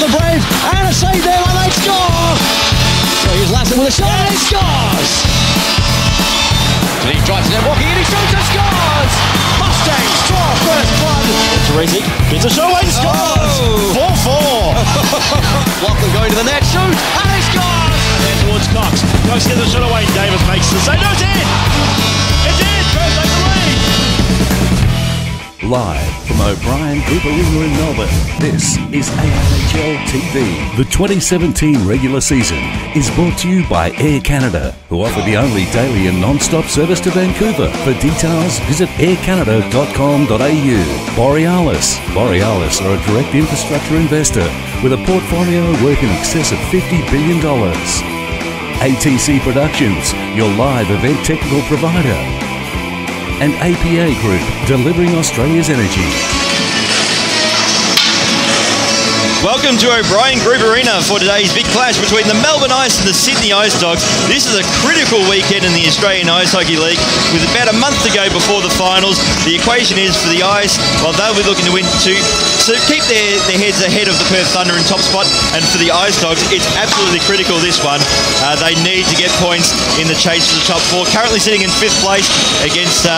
from the Brave, and a save there, and they score! So here's Lassen with a shot, and he scores! And he drives it in, walking in, he shoots and scores! Mustangs draw first blood! Teresic gets a shot, and scores! 4-4! Lachlan going to the net, shoot, and he scores! And then towards Cox, Cox gets the shot away, Davis makes the save, no, it's in! It's in, first over the lead! Live from O'Brien Group Arena in Melbourne, this is AIHL TV. The 2017 regular season is brought to you by Air Canada, who offer the only daily and non-stop service to Vancouver. For details, visit aircanada.com.au. Borealis are a direct infrastructure investor with a portfolio worth in excess of $50 billion. ATC Productions, your live event technical provider. And APA Group, delivering Australia's energy. Welcome to O'Brien Group Arena for today's big clash between the Melbourne Ice and the Sydney Ice Dogs. This is a critical weekend in the Australian Ice Hockey League with about a month to go before the finals. The equation is for the Ice, well, they'll be looking to win to keep their heads ahead of the Perth Thunder in top spot, and for the Ice Dogs, it's absolutely critical this one. They need to get points in the chase for the top four. Currently sitting in 5th place against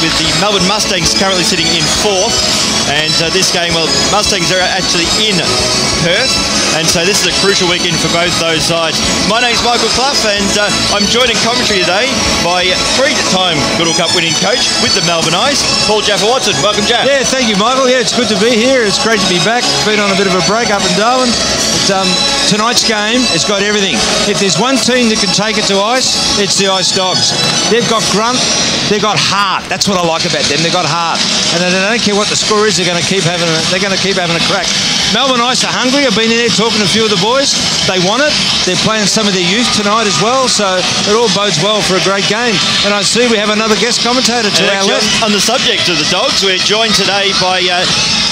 with the Melbourne Mustangs currently sitting in 4th. And this game, well, Mustangs are actually in Perth, and so this is a crucial weekend for both those sides. My name's Michael Clough, and I'm joined in commentary today by 3-time Goodall Cup winning coach with the Melbourne Ice, Paul Jaffa-Watson. Welcome, Jaff. Yeah, thank you, Michael. Yeah, it's good to be here. It's great to be back. Been on a bit of a break up in Darwin. But, tonight's game has got everything. If there's one team that can take it to ice, it's the Ice Dogs. They've got grunt, they've got heart. That's what I like about them. They've got heart, and they don't care what the score is. They're going to keep having a crack. Melbourne Ice are hungry. I've been in there talking to a few of the boys. They want it. They're playing some of their youth tonight as well, so it all bodes well for a great game. And I see we have another guest commentator to our left. On the subject of the Dogs, we're joined today by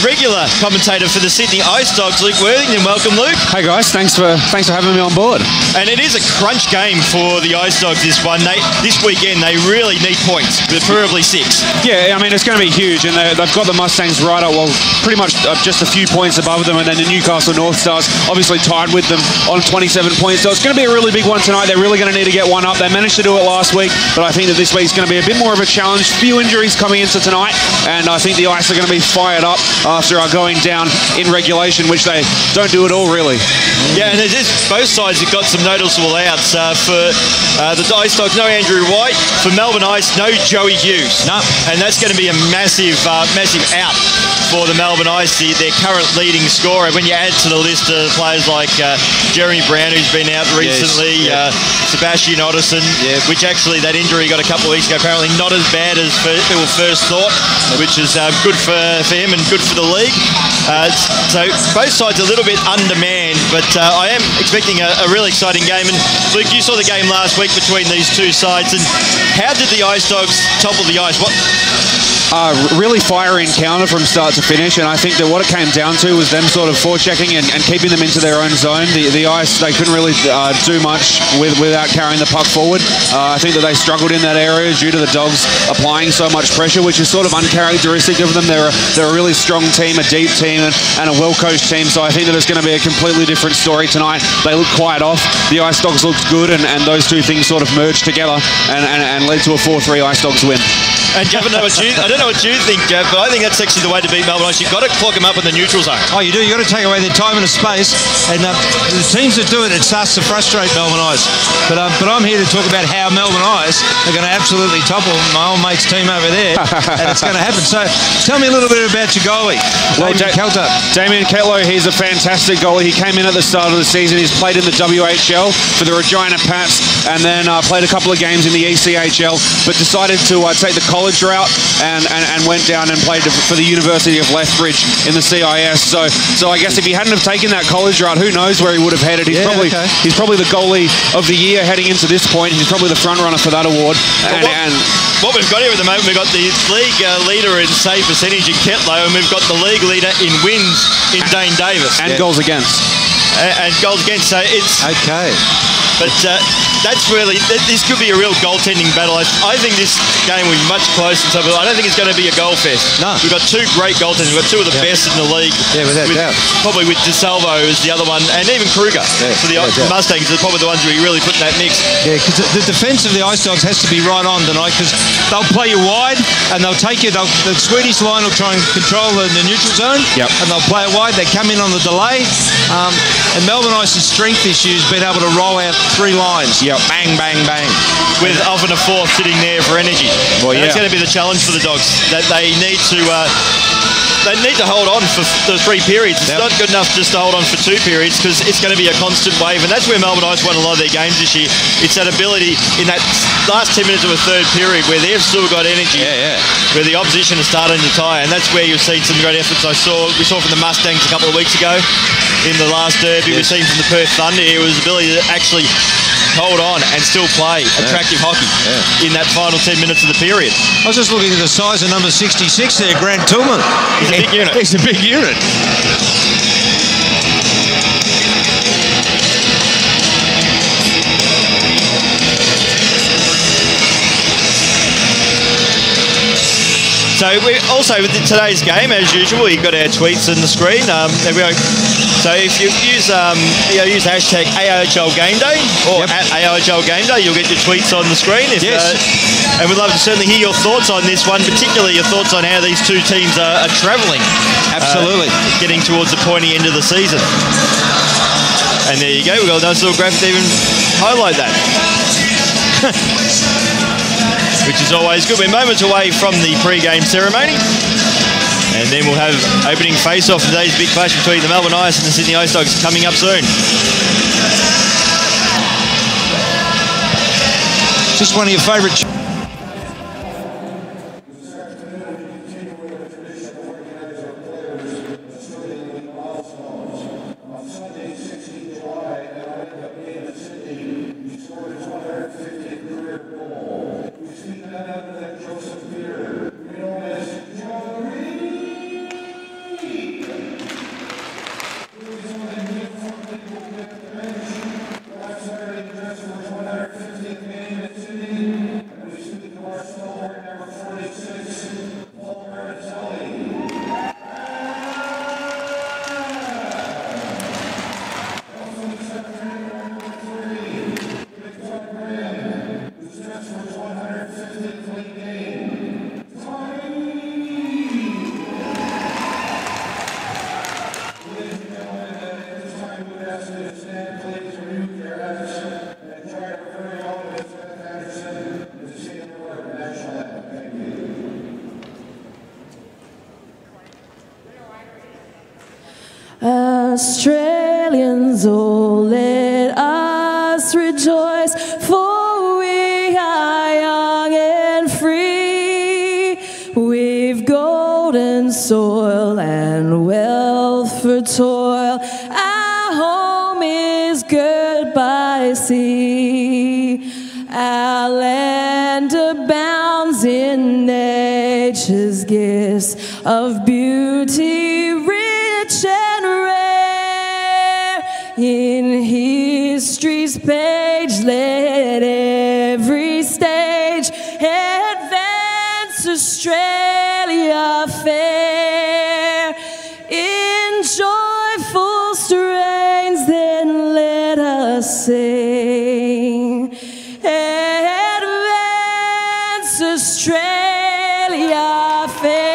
regular commentator for the Sydney Ice Dogs, Luke Worthington. Welcome, Luke. Hey guys, thanks for having me on board. And it is a crunch game for the Ice Dogs this one. This weekend they really need points, preferably 6. Yeah, I mean it's going to be huge, and they've got the Mustangs right up, well, pretty much just a few points above them, and then the Newcastle North Stars obviously tied with them on 27 points. So it's going to be a really big one tonight. They're really going to need to get one up. They managed to do it last week, but I think that this week's going to be a bit more of a challenge. Few injuries coming into tonight, and I think the Ice are going to be fired up after going down in regulation, which they don't do at all, really. Yeah, and both sides have got some noticeable outs. For the Ice Dogs, no Andrew White. For Melbourne Ice, no Joey Hughes. No. And that's going to be a massive out for the Melbourne Ice, their current leading scorer. When you add to the list of players like Jeremy Brown, who's been out recently, Sebastian Otterson, which actually that injury got a couple of weeks ago, apparently not as bad as people first thought, which is good for him and good for the league. So both sides a little bit undermanned, but I am expecting a really exciting game. And Luke, you saw the game last week between these two sides, and how did the Ice Dogs topple the Ice? Really fiery encounter from start to finish, and I think that what it came down to was them sort of forechecking and keeping them into their own zone. The Ice, they couldn't really do much without carrying the puck forward. I think that they struggled in that area due to the Dogs applying so much pressure, which is sort of uncharacteristic of them. They're a really strong team, a deep team, and a well-coached team, so I think that it's going to be a completely different story tonight. They look quiet off. The Ice Dogs looked good, and those two things sort of merged together and led to a 4-3 Ice Dogs win. And Jeff, I don't know what you think, Jeff, but I think that's actually the way to beat Melbourne Ice. You've got to clock them up in the neutral zone. Oh, you do. You've got to take away their time and space. And the teams that do it, it starts to frustrate Melbourne Ice. But I'm here to talk about how Melbourne Ice are going to absolutely topple my old mate's team over there. And it's going to happen. So tell me a little bit about your goalie, Damien Ketlow. He's a fantastic goalie. He came in at the start of the season. He's played in the AIHL for the Regina Pats, and then played a couple of games in the AIHL, but decided to take the college route and went down and played for the University of Lethbridge in the CIS. So I guess if he hadn't have taken that college route, who knows where he would have headed. He's probably the goalie of the year heading into this point. He's probably the front runner for that award. What we've got here at the moment, we've got the league leader in save percentage in Ketlow, and we've got the league leader in wins in Dane Davis. And goals against. And goals against. So it's... Okay. But that's really, this could be a real goaltending battle. I think this game will be much closer. I don't think it's going to be a goal fest. No. We've got two great goaltenders. We've got two of the best in the league. Yeah, without doubt. Probably with DeSalvo as the other one, and even Kruger for the Mustangs are probably the ones who we really put in that mix. Yeah, because the defence of the Ice Dogs has to be right on tonight, because they'll play you wide and they'll take you. The Swedish line will try and control the neutral zone, and they'll play it wide. They come in on the delay. And Melbourne Ice's strength issue has been able to roll out 3 lines. Bang, bang, bang. With often a fourth sitting there for energy. Well, that's going to be the challenge for the Dogs. That they need to hold on for the 3 periods. It's not good enough just to hold on for 2 periods, because it's going to be a constant wave, and that's where Melbourne Ice won a lot of their games this year. It's that ability in that last 10 minutes of a third period where they've still got energy, where the opposition is starting to tire, and that's where you've seen some great efforts. We saw from the Mustangs a couple of weeks ago in the last derby. We've seen from the Perth Thunder. It was the ability to actually hold on and still play attractive hockey in that final 10 minutes of the period. I was just looking at the size of number 66 there, Grant Tillman. He's a big unit. He's a big unit. So we also with today's game, as usual, you've got our tweets on the screen. There we go. So if you use hashtag AIHL Game Day or at AIHL Game Day, you'll get your tweets on the screen. And we'd love to certainly hear your thoughts on this one, particularly your thoughts on how these two teams are travelling. Absolutely. Getting towards the pointy end of the season. And there you go. We've got a nice little graphic to even highlight that. Which is always good. We're moments away from the pre-game ceremony. And then we'll have opening face-off of today's big clash between the Melbourne Ice and the Sydney Ice Dogs coming up soon. Just one of your favourite... Australians, oh, let us rejoice, for we are young and free. We've golden soil and wealth for toil. Our home is good by sea. Our land abounds in nature's gifts of beauty, rich and rare. In history's page, let every stage advance Australia fair. In joyful strains, then let us sing. Advance Australia fair.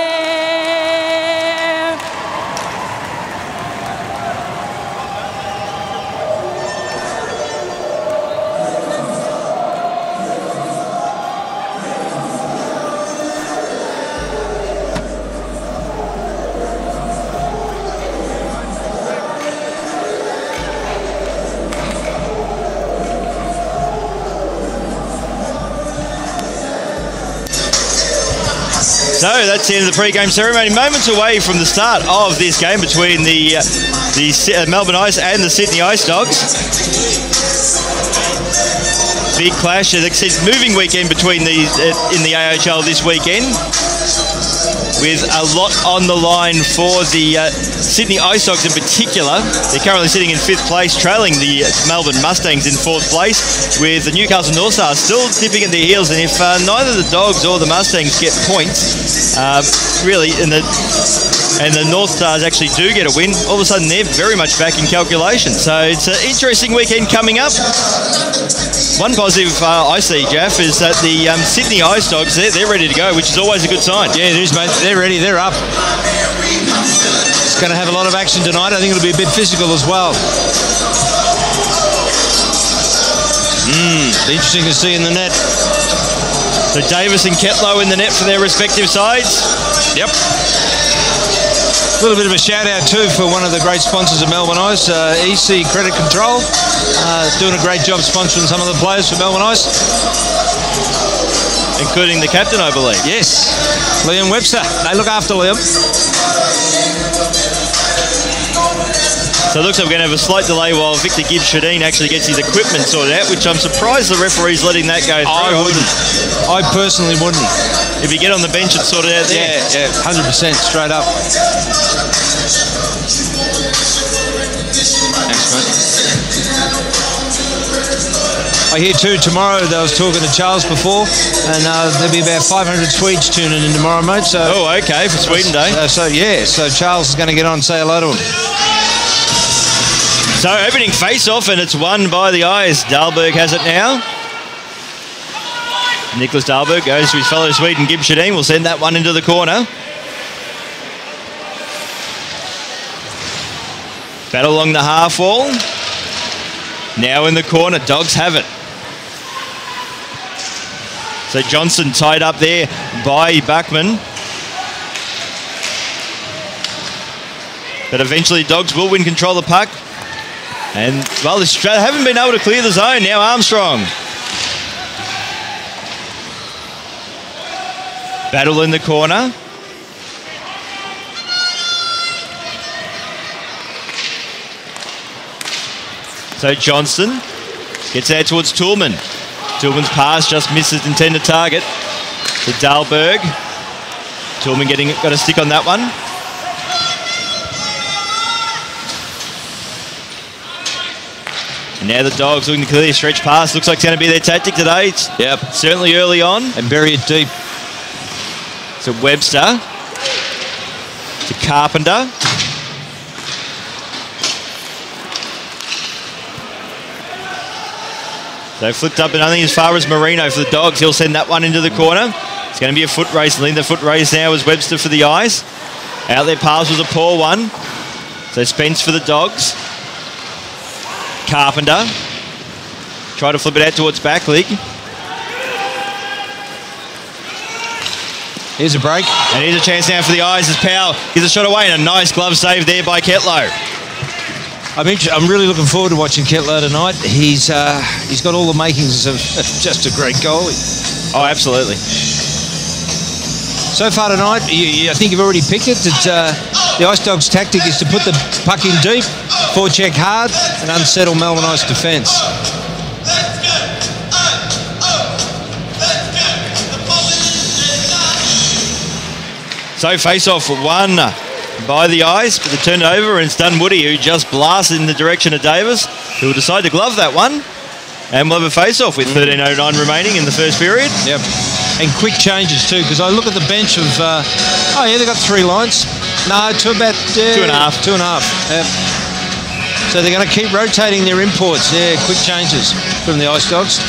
So that's the end of the pre-game ceremony. Moments away from the start of this game between the Melbourne Ice and the Sydney Ice Dogs. Big clash. Moving weekend between these in the AIHL this weekend. with a lot on the line for the Sydney Ice Dogs in particular. They're currently sitting in 5th place, trailing the Melbourne Mustangs in 4th place, with the Newcastle North Stars still dipping at their heels. And if neither the Dogs or the Mustangs get points, really, and the North Stars actually do get a win, all of a sudden they're very much back in calculation. So it's an interesting weekend coming up. One positive I see, Jaff, is that the Sydney Ice Dogs, they're ready to go, which is always a good sign. Yeah, it is, mate. They're ready. They're up. It's going to have a lot of action tonight. I think it'll be a bit physical as well. Be interesting to see in the net. So Davis and Ketlow in the net for their respective sides. Yep. A little bit of a shout out too for one of the great sponsors of Melbourne Ice, EC Credit Control, doing a great job sponsoring some of the players for Melbourne Ice, including the captain, I believe. Yes, Liam Webster. They look after Liam. So it looks like we're going to have a slight delay while Victor Gibbs-Shadeen actually gets his equipment sorted out, which I'm surprised the referee's letting that go through. I wouldn't. I personally wouldn't. If you get on the bench, it's sorted out there. Yeah, 100%, straight up. Thanks, mate. I hear too, tomorrow, I was talking to Charles before, and there'll be about 500 Swedes tuning in tomorrow, mate. So, oh, okay, for Sweden Day. So Charles is going to get on and say hello to him. So opening face-off, and it's won by the Eyes. Dahlberg has it now. Nicholas Dahlberg goes to his fellow Sweden, Gibbs-Shadeen. Will send that one into the corner. Battle along the half wall. Now in the corner, Dogs have it. So Johnson tied up there by Buckman. But eventually Dogs will win control of the puck. And, well, they haven't been able to clear the zone. Now Armstrong. Battle in the corner. So Johnston gets out towards Toolman. Toolman's pass just misses intended target to Dahlberg. Toolman got a stick on that one. And now the Dogs looking to clear a stretch pass. Looks like it's going to be their tactic today. It's certainly early on. And bury it deep. So Webster to Carpenter. So flipped up and only as far as Marino for the Dogs. He'll send that one into the corner. It's going to be a foot race. Leading the foot race now is Webster for the Eyes. Out there pass was a poor one. So Spence for the Dogs. Carpenter. Try to flip it out towards back league. Here's a break. And here's a chance now for the Eyes as Powell gives a shot away, and a nice glove save there by Ketlow. I'm really looking forward to watching Ketlow tonight. He's got all the makings of just a great goalie. Oh, absolutely. So far tonight, I think you've already picked it. The Ice Dogs' tactic is to put the puck in deep, forecheck hard, and unsettle Melbourne Ice defence. So face-off won by the Eyes, but they turned it over, and it's Dunwoody who just blasted in the direction of Davis, who will decide to glove that one. And we'll have a face-off with 13:09 remaining in the first period. Yep. And quick changes too, because I look at the bench of, they've got 3 lines. No, to about 2.5. 2.5. Yep. So they're going to keep rotating their imports. Yeah, quick changes from the Ice Dogs.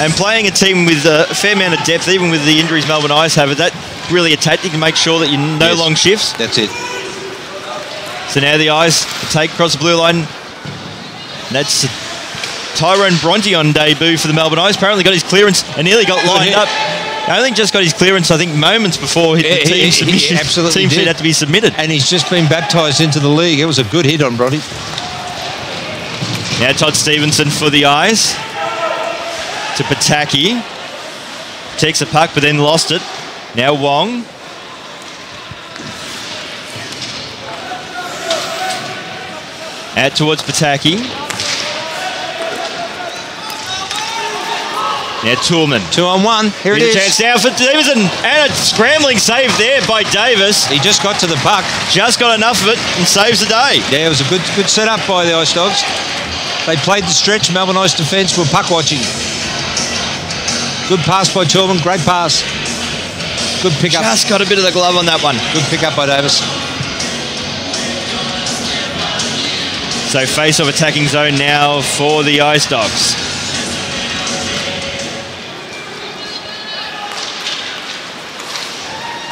And playing a team with a fair amount of depth, even with the injuries Melbourne Ice have, is that really a tactic to make sure that you no long shifts? That's it. So now the Eyes take across the blue line. And that's Tyrone Bronte on debut for the Melbourne Ice. Apparently got his clearance and nearly got lined up. I think just got his clearance, I think, moments before the team submission. Absolutely team sheet had to be submitted. And he's just been baptised into the league. It was a good hit on Bronte. Now Todd Stevenson for the Eyes. To Pataki. Takes the puck, but then lost it. Now Wong. Out towards Pataki. Now Toolman. 2 on 1. Here it Here's is. a chance now for Stevenson. And a scrambling save there by Davis. He just got to the puck. Just got enough of it and saves the day. Yeah, it was a good setup by the Ice Dogs. They played the stretch. Melbourne Ice defence were puck watching. Good pass by Toolman. Great pass. Good pick-up. Just got a bit of the glove on that one. Good pick-up by Davis. So face-off attacking zone now for the Ice Dogs.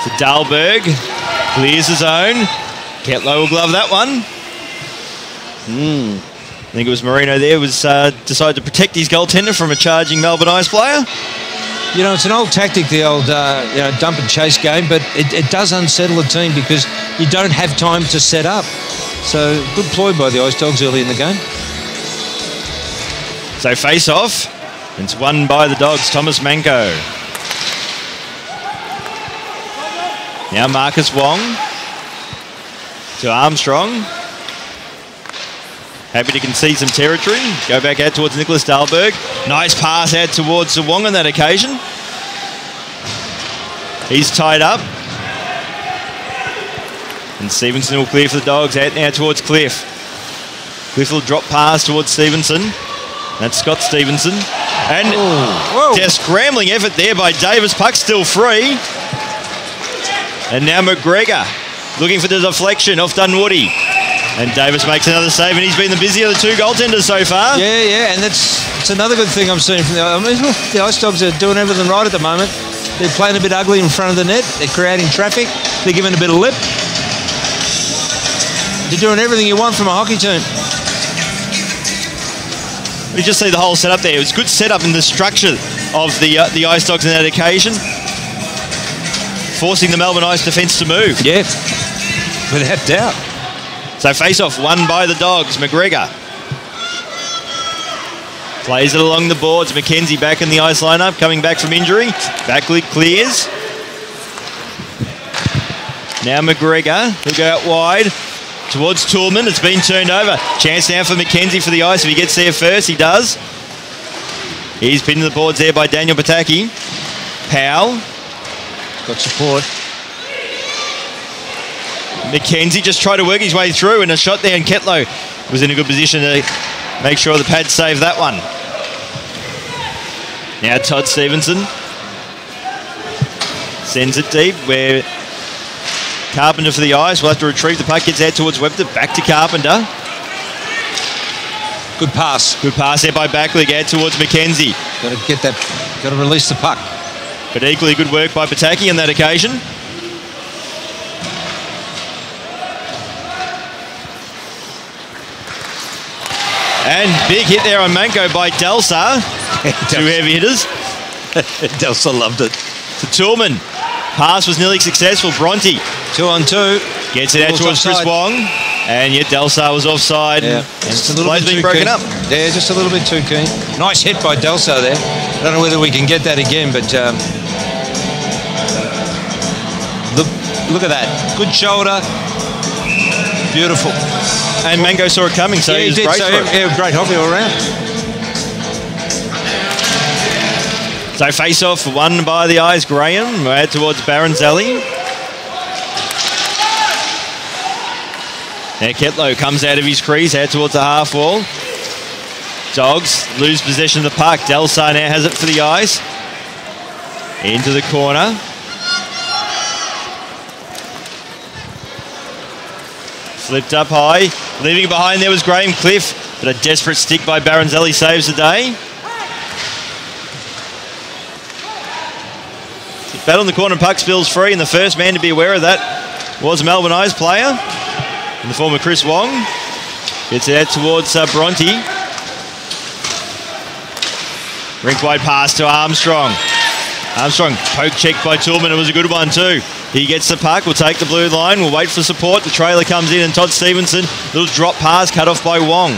So Dahlberg clears the zone. Ketlow will glove that one. I think it was Marino there decided to protect his goaltender from a charging Melbourne Ice player. You know, it's an old tactic, the old dump and chase game, but it does unsettle a team because you don't have time to set up. So good ploy by the Ice Dogs early in the game. So face-off. It's won by the Dogs, Thomas Manko. Now Marcus Wong to Armstrong. Happy to concede some territory. Go back out towards Nicholas Dahlberg. Nice pass out towards Wong on that occasion. He's tied up. And Stevenson will clear for the Dogs. Out now towards Cliff. Cliff will drop pass towards Stevenson. That's Scott Stevenson. And a scrambling effort there by Davis. Puck still free. And now McGregor looking for the deflection off Dunwoody. And Davis makes another save, and he's been the busier of the two goaltenders so far. Yeah, and it's another good thing I'm seeing from the Ice Dogs are doing everything right at the moment. They're playing a bit ugly in front of the net. They're creating traffic. They're giving a bit of lip. They're doing everything you want from a hockey team. We just see the whole setup there. It was good setup in the structure of the Ice Dogs on that occasion, forcing the Melbourne Ice defence to move. Yeah, without doubt. So face-off won by the Dogs. McGregor plays it along the boards. McKenzie back in the ice lineup, coming back from injury. Backley clears. Now McGregor, he'll go out wide towards Toolman. It's been turned over. Chance now for McKenzie for the ice. If he gets there first, he does. He's pinned to the boards there by Daniel Pataki. Powell. Got support. McKenzie just tried to work his way through, and a shot there, and Ketlow was in a good position to make sure the pad saved that one. Now Todd Stevenson sends it deep, where Carpenter for the ice. We'll have to retrieve the puck. Gets out towards Webster. Back to Carpenter. Good pass. Good pass there by Backley. Out towards McKenzie. Got to get that. Got to release the puck. But equally good work by Pataki on that occasion. And big hit there on Manko by Delsar. Two heavy hitters. Delsar loved it. To Toolman. Pass was nearly successful. Bronte. 2 on 2. Gets it out towards Chris Wong. And yet Delsar was offside. Yeah. And the play's been broken up. Yeah, just a little bit too keen. Nice hit by Delsar there. I don't know whether we can get that again, but look at that. Good shoulder. Beautiful. And Mango saw it coming, so yeah, he was did. great for it. Great hockey all around. So face-off won by the Eyes. Graham out towards Baronzelli. Now Ketlow comes out of his crease, out towards the half wall. Dogs lose possession of the puck. Delsar now has it for the Eyes. Into the corner. Flipped up high. Leaving behind there was Graham Cliff, but a desperate stick by Baronzelli saves the day. Battle in the corner, puck spills free, and the first man to be aware of that was a Melbourne Eyes player in the form of Chris Wong. Gets it out towards Bronte. Rink wide pass to Armstrong. Armstrong poke checked by Toolman. It was a good one too. He gets the puck. We'll take the blue line. We'll wait for support. The trailer comes in, and Todd Stevenson, little drop pass cut off by Wong.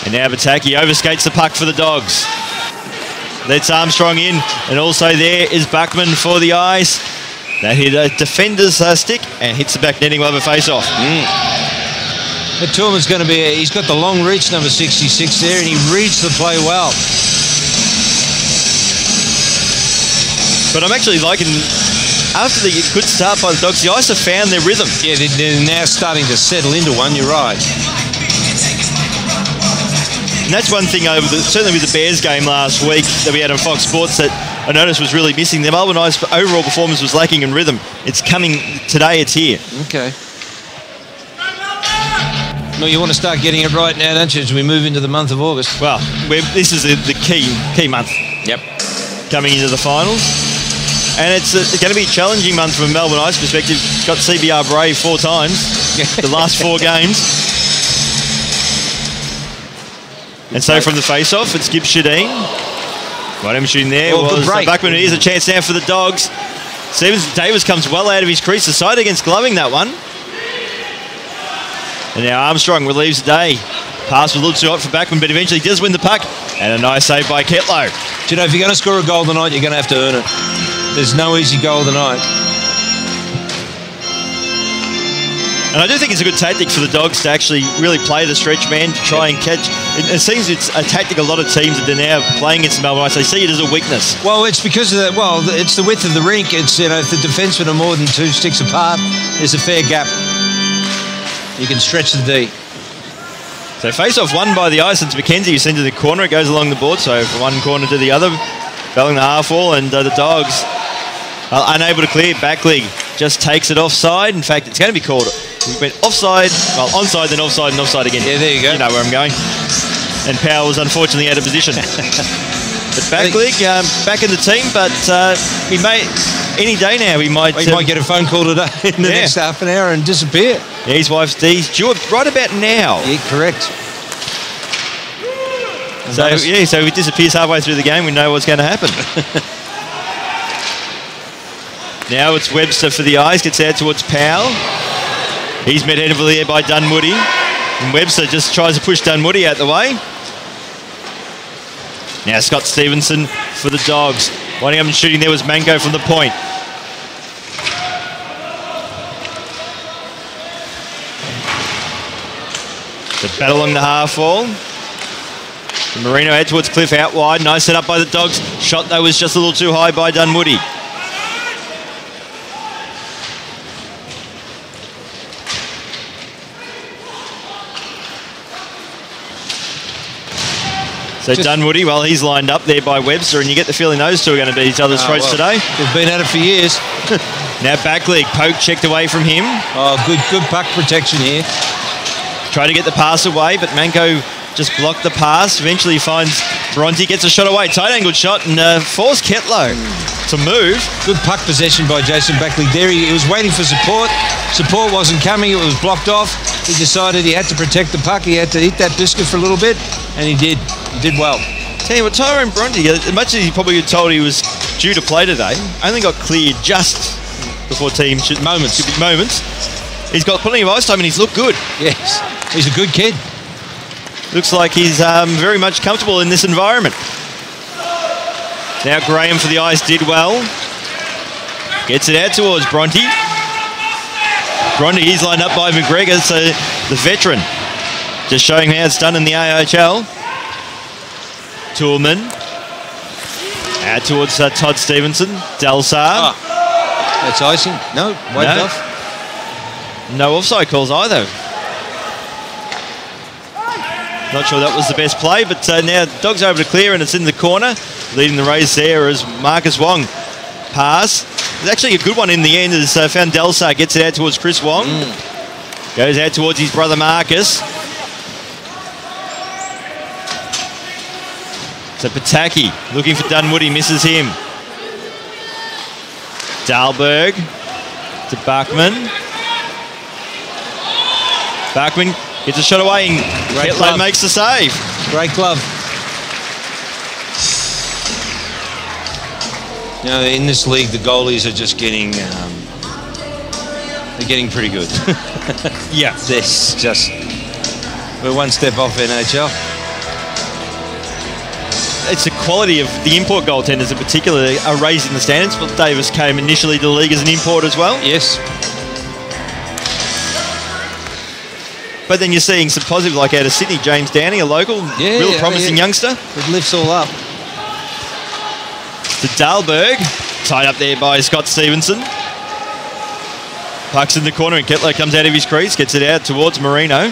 And now Bataki overskates the puck for the Dogs. Lets Armstrong in, and also there is Buckman for the Eyes. That hit a defender's stick and hits the back netting of a face-off. But Toolman's going to be, he's got the long reach, number 66 there, and he reads the play well. But I'm actually liking, after the good start by the Dogs, the Ice have found their rhythm. Yeah, they're now starting to settle into one, you're right. And that's one thing certainly with the Bears game last week that we had on Fox Sports that I noticed was really missing. The Melbourne Ice overall performance was lacking in rhythm. It's coming today, it's here. Okay. Well, you want to start getting it right now, don't you, as we move into the month of August? Well, this is the key month. Yep. Coming into the finals. And it's going to be a challenging month from a Melbourne Ice perspective. Got CBR Brave 4 times, the last 4 games. And so from the face-off, it's Gibbs Shadeen. Right shooting there was Buckman. Here's a chance now for the Dogs. Davis comes well out of his crease. The side against gloving that one. And now Armstrong relieves the day. Pass was a little too hot for Backman, but eventually does win the puck. And a nice save by Ketlow. Do you know, if you're going to score a goal tonight, you're going to have to earn it. There's no easy goal tonight. And I do think it's a good tactic for the Dogs to actually really play the stretch man to try and catch. It seems it's a tactic a lot of teams that are now playing against the Melbourne Ice, they see it as a weakness. Well, it's because of it's the width of the rink. It's, you know, if the defensemen are more than 2 sticks apart, there's a fair gap. You can stretch the D. So face-off won by the Ice. It's McKenzie who sends it to the corner. It goes along the board, so from one corner to the other. Belling the half wall, and the Dogs are unable to clear. Backleague just takes it offside. In fact, it's going to be called. We've been offside, well, onside, then offside, and offside again. Yeah, there you go. You know where I'm going. And Powell was unfortunately out of position. But Backleague back in the team, but he may, any day now, he might get a phone call today in the next half an hour and disappear. Yeah, his wife's Dee's due right about now. Yeah, correct. So if he disappears halfway through the game, we know what's going to happen. Now it's Webster for the Eyes, gets out towards Powell. He's met heavily there by Dunwoody. And Webster just tries to push Dunwoody out the way. Now Scott Stevenson for the Dogs. Winding up and shooting there was Mango from the point. The battle along the half wall. Marino head towards Cliff out wide. Nice set up by the Dogs. Shot though was just a little too high by Dunwoody. So Dunwoody, well, he's lined up there by Webster, and you get the feeling those two are going to be each other's throats today. They've been at it for years. Now Backleague, poke checked away from him. Oh, good puck protection here. Try to get the pass away, but Manco just blocked the pass. Eventually he finds Bronte, gets a shot away. Tight angled shot and forced Ketlow to move. Good puck possession by Jason Backleague there. He was waiting for support. Support wasn't coming. It was blocked off. He decided he had to protect the puck. He had to eat that biscuit for a little bit, and he did. He did well. Tell you what, Tyrone Bronte, as much as he probably told he was due to play today, only got cleared just before team moments. He's got plenty of ice time and he's looked good. Yes, he's a good kid. Looks like he's very much comfortable in this environment. Now Graham for the Ice did well. Gets it out towards Bronte. Bronte, he's lined up by McGregor, so the veteran. Just showing how it's done in the AIHL. Toolman. Out towards Todd Stevenson. Delsar. That's icing. No, waved off. No offside calls either. Not sure that was the best play, but now Dogs over to clear and it's in the corner. Leading the race there is Marcus Wong. Pass. It's actually a good one in the end as found Delsar gets it out towards Chris Wong. Goes out towards his brother Marcus. So Pataki looking for Dunwoody, misses him. Dahlberg to Bachman. Bachman gets a shot away and Ketlow makes the save. Great glove. You know, in this league, the goalies are just getting, they're getting pretty good. Yeah. This just, we're one step off NHL. It's the quality of the import goaltenders in particular are raising the standards. But Davis came initially to the league as an import as well. Yes. But then you're seeing some positives like out of Sydney, James Downing, a local, real promising youngster. It lifts all up. To Dahlberg, Tied up there by Scott Stevenson. Puck's in the corner and Kettler comes out of his crease, gets it out towards Marino.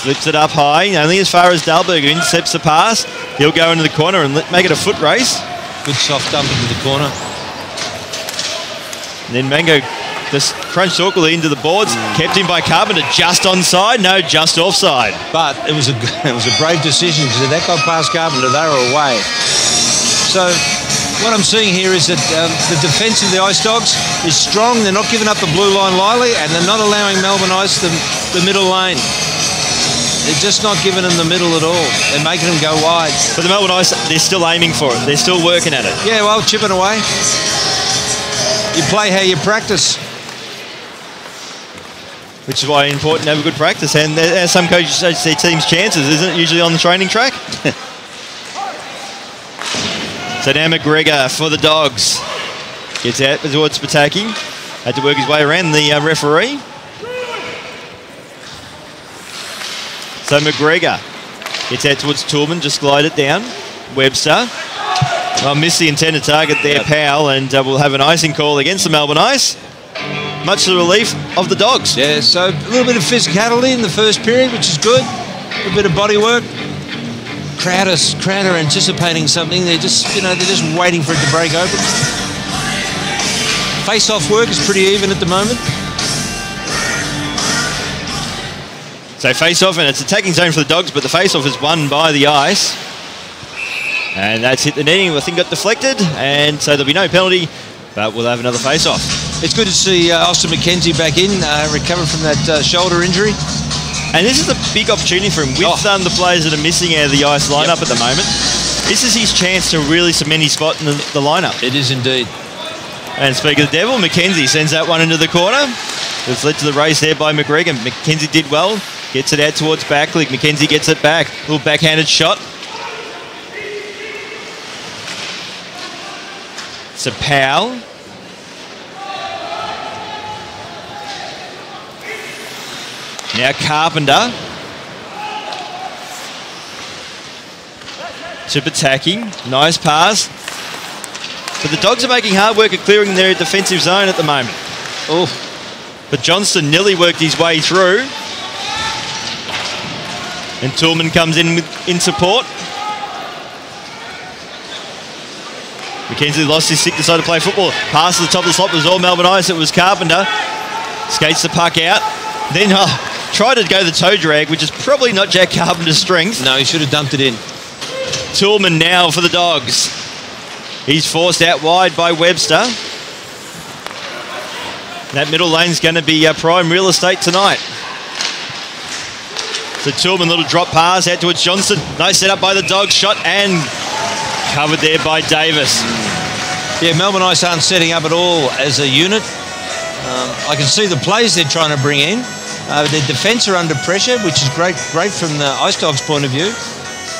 Flips it up high, only as far as Dahlberger intercepts the pass. He'll go into the corner and make it a foot race. Good soft dump into the corner. And then Mango just crunched awkwardly into the boards, kept him by Carpenter, just onside, no, just offside. But it was a brave decision, because if that got past Carpenter, they were away. So what I'm seeing here is that the defence of the Ice Dogs is strong. They're not giving up the blue line lightly, and they're not allowing Melbourne Ice the middle lane. They're just not giving them the middle at all. They're making them go wide. But the Melbourne Ice, they're still aiming for it. They're still working at it. Yeah, well, chipping away. You play how you practice. Which is why it's important to have a good practice. And as some coaches say, their team's chances, isn't it, usually on the training track? So now McGregor for the Dogs. Gets out towards Pataki. Had to work his way around the referee. So McGregor gets out towards Toolman, just glide it down. Webster. Well, missed the intended target there, Powell, and we'll have an icing call against the Melbourne Ice. Much to the relief of the Dogs. Yeah, so a little bit of physicality in the first period, which is good. A little bit of body work. Crowder anticipating something. They're just, they're just waiting for it to break open. Face-off work is pretty even at the moment. So face-off, and it's attacking zone for the Dogs, but the face-off is won by the Ice. And that's hit the netting. I think got deflected, and so there'll be no penalty, but we'll have another face-off. It's good to see Austin McKenzie back in, recovered from that shoulder injury. And this is a big opportunity for him with the players that are missing out of the Ice lineup at the moment. This is his chance to really cement his spot in the lineup. It is indeed. And speaking of the devil, McKenzie sends that one into the corner. It's led to the race there by McGregor. McKenzie did well. Gets it out towards Backley. McKenzie gets it back. Little backhanded shot. So Powell. Now Carpenter. To Pataki. Nice pass. But the Dogs are making hard work at clearing their defensive zone at the moment. Oh. But Johnston nearly worked his way through. And Toolman comes in support. McKenzie lost his stick, decided to play football. Pass to the top of the slot was all Melbourne Ice. It was Carpenter. Skates the puck out. Then tried to go the toe drag, which is probably not Jack Carpenter's strength. No, he should have dumped it in. Toolman now for the Dogs. He's forced out wide by Webster. That middle lane's going to be prime real estate tonight. So Toolman, little drop pass out towards Johnston. Nice set up by the Dogs. Shot and covered there by Davis. Yeah, Melbourne Ice aren't setting up at all as a unit. I can see the plays they're trying to bring in. Their defence are under pressure, which is great from the Ice Dogs' point of view.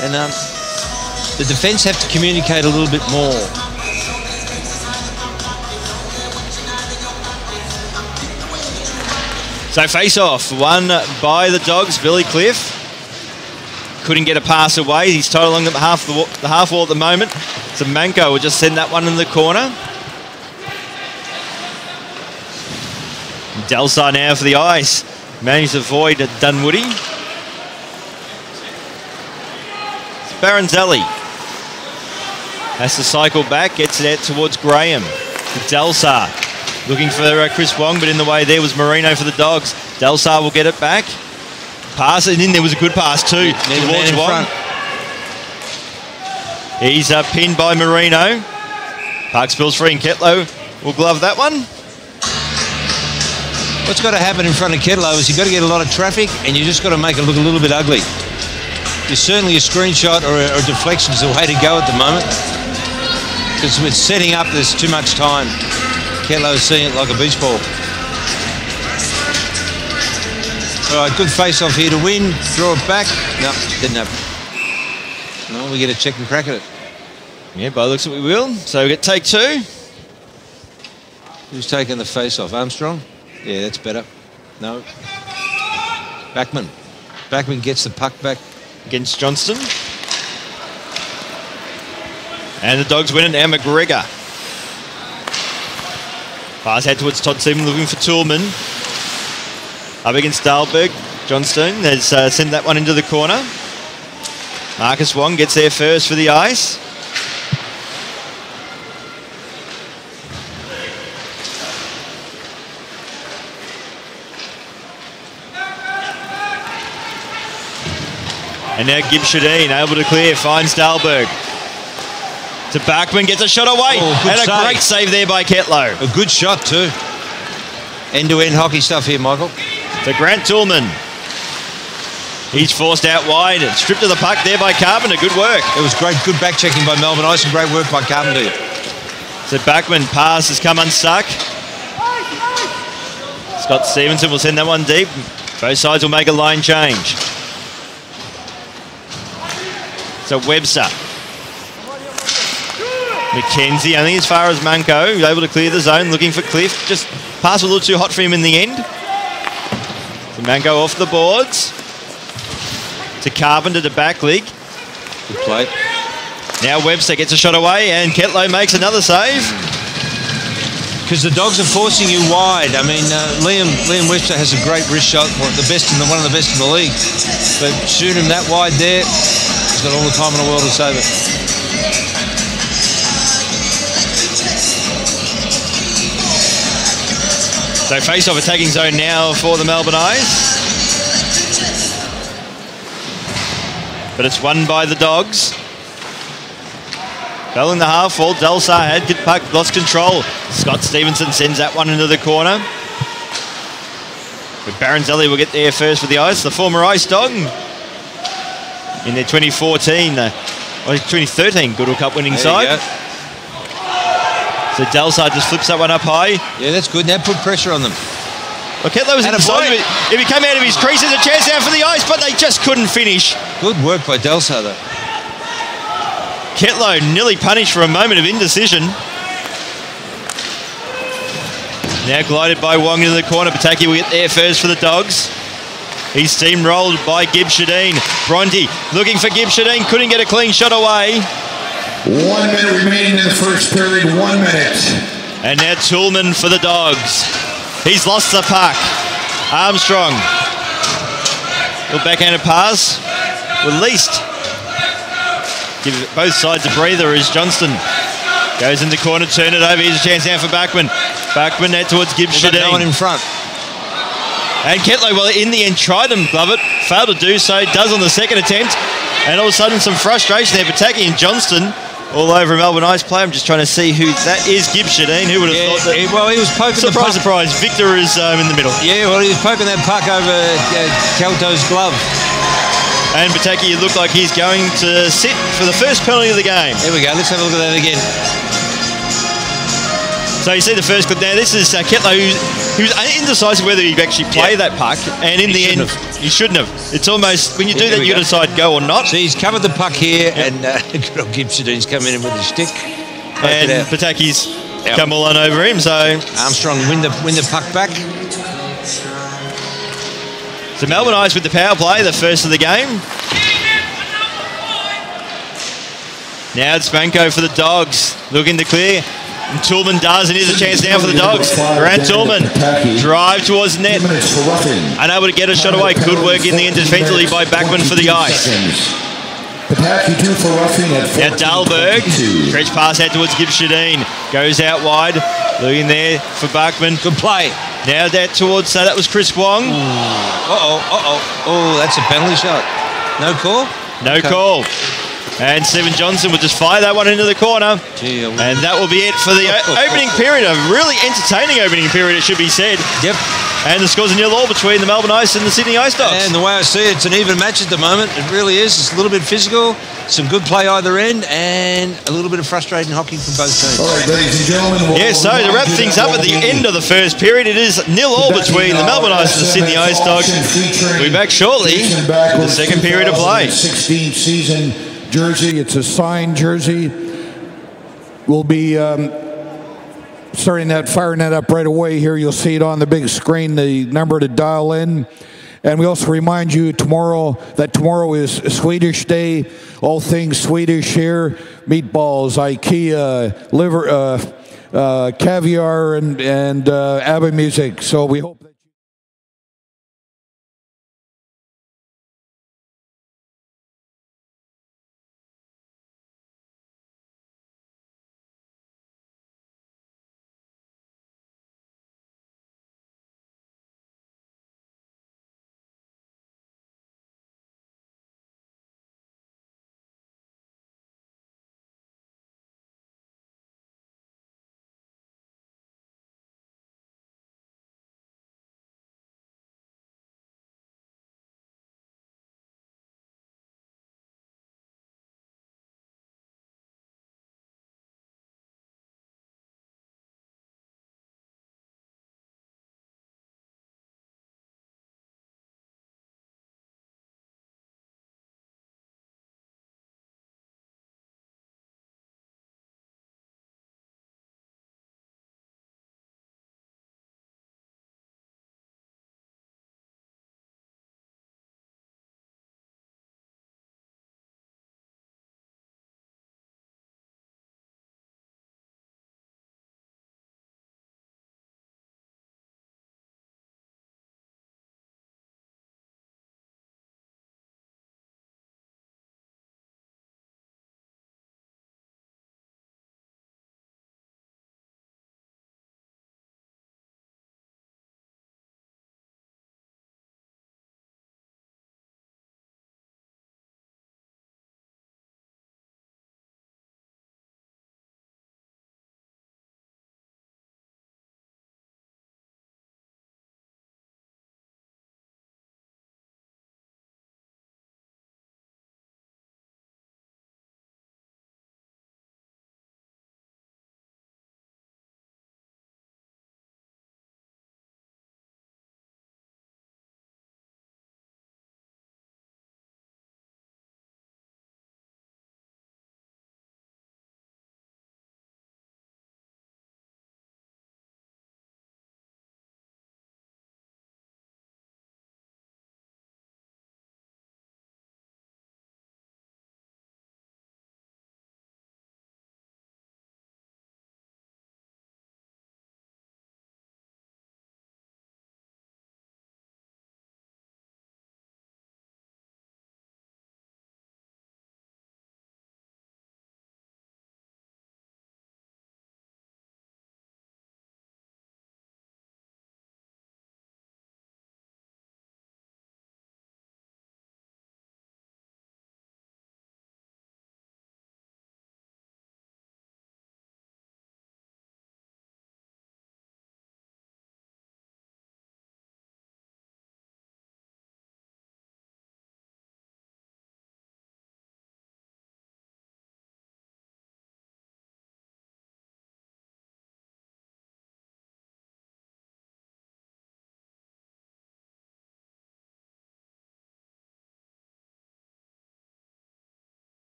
And the defence have to communicate a little bit more. So face-off, won by the Dogs. Billy Cliff couldn't get a pass away. He's tied along the half wall at the moment. So Manko will just send that one in the corner. Delsar now for the Ice. Managed to avoid Dunwoody. Baranzelli has to cycle back, gets it out towards Graham. Delsar looking for Chris Wong, but in the way there was Marino for the Dogs. Delsar will get it back. Pass, and then there was a good pass too towards Wong. He's pinned by Marino. Park spills free and Ketlow will glove that one. What's got to happen in front of Ketlow is you've got to get a lot of traffic and you just got to make it look a little bit ugly. Certainly a screenshot or a deflection is the way to go at the moment. Because with setting up, there's too much time. Ketlow's seeing it like a beach ball. All right, good face-off here to win. Draw it back. No, didn't happen. No, we get a check and crack at it. Yeah, by the looks of it we will. So we get take two. Who's taking the face-off? Armstrong? Yeah, that's better. No. Backman. Backman gets the puck back. Against Johnston. And the Dogs win it now, McGregor. Pass out towards Todd Seaman looking for Toolman. Up against Dahlberg. Johnstone has sent that one into the corner. Marcus Wong gets there first for the Ice. And now Gibb Shadeen able to clear, finds Dahlberg. To Bachman, gets a shot away. Oh, and a save. great save there by Ketlow. A good shot too. End-to-end hockey stuff here, Michael. To Grant Toolman. He's forced out wide and stripped of the puck there by Carpenter. Good work. It was great, good back checking by Melbourne Ice and great work by Carpenter. So Bachman pass has come unstuck. Scott Stevenson will send that one deep. Both sides will make a line change. So Webster. McKenzie only as far as Manco, able to clear the zone, looking for Cliff. Just pass a little too hot for him in the end. So Manco off the boards. To Carpenter to Backlig. Good play. Now Webster gets a shot away and Ketlow makes another save. Because the Dogs are forcing you wide. I mean, Liam Webster has a great wrist shot, one of the best in the league. But shoot him that wide there, he's got all the time in the world to save it. So face-off attacking zone now for the Melbourne Ice. But it's won by the Dogs. Bell in the half wall. Delsar had good puck, lost control. Scott Stevenson sends that one into the corner. But Baronzelli will get there first for the Ice. The former Ice Dog in their 2013 Goodwill Cup winning side. So Delsar just flips that one up high. Yeah, that's good. Now put pressure on them. Well, Ketlow was inside of it. If he came out of his crease, there's a chance now for the Ice, but they just couldn't finish. Good work by Delsar, though. Ketlow nearly punished for a moment of indecision. Now glided by Wong into the corner. Pataki will get there first for the Dogs. He's steamrolled by Gibb Shadeen. Bronte looking for Gibb Shadeen. Couldn't get a clean shot away. 1 minute remaining in the first period. 1 minute. And now Toolman for the Dogs. He's lost the puck. Armstrong. Little backhanded pass. Released. Give both sides a breather as Johnston goes in the corner, turn it over. Here's a chance now for Bachman. Bachman out towards Gibb Shadeen. No one in front. And Ketlow, well, in the end, tried to glove it. Failed to do so. Does on the second attempt. And all of a sudden, some frustration there. Pataki and Johnston all over a Melbourne Ice play. I'm just trying to see who that is. Gibb Shadeen. Who would have thought that? Well, he was poking the puck. Surprise. Victor is in the middle. Yeah, well, he was poking that puck over Kelto's glove. And Pataki, it looked like he's going to sit for the first penalty of the game. There we go. Let's have a look at that again. So you see the first clip there. This is Ketlow, who's indecisive whether he actually play that puck. And in the end, he shouldn't have. It's almost, when you do that, you decide go or not. So he's covered the puck here, and good old Gibb Shadeen's come in with his stick. And Pataki's come all on over him. So Armstrong win the puck back. So Melbourne Ice with the power play, the first of the game. Now it's Manco for the Dogs, looking to clear. And Toolman does, and here's a chance now for the Dogs. Grant Toolman, drive towards the net. Unable to get a shot away. Good work in the end defensively by Bachman for the Ice. Now Dahlberg, stretch pass out towards Gibb Shadeen. Goes out wide, looking there for Bachman. Good play. Now that towards, so that was Chris Wong. Oh, that's a penalty shot. No call? No call. And Stephen Johnson will just fire that one into the corner. And that will be it for the opening period. A really entertaining opening period, it should be said. Yep. And the score's a 0-0 between the Melbourne Ice and the Sydney Ice Dogs. And the way I see it, it's an even match at the moment. It really is. It's a little bit physical, some good play either end, and a little bit of frustrating hockey from both teams. All right, ladies and gentlemen. So to wrap things up at the end of the first period, it is 0-0 between the Melbourne Ice and the Sydney Ice Dogs. We'll be back shortly with the second period of play. 16th season jersey. It's a signed jersey. We'll be firing that up right away here. You'll see it on the big screen, the number to dial in. And we also remind you that tomorrow is Swedish Day. All things Swedish here: meatballs, IKEA, liver, caviar, and ABBA music. So we hope that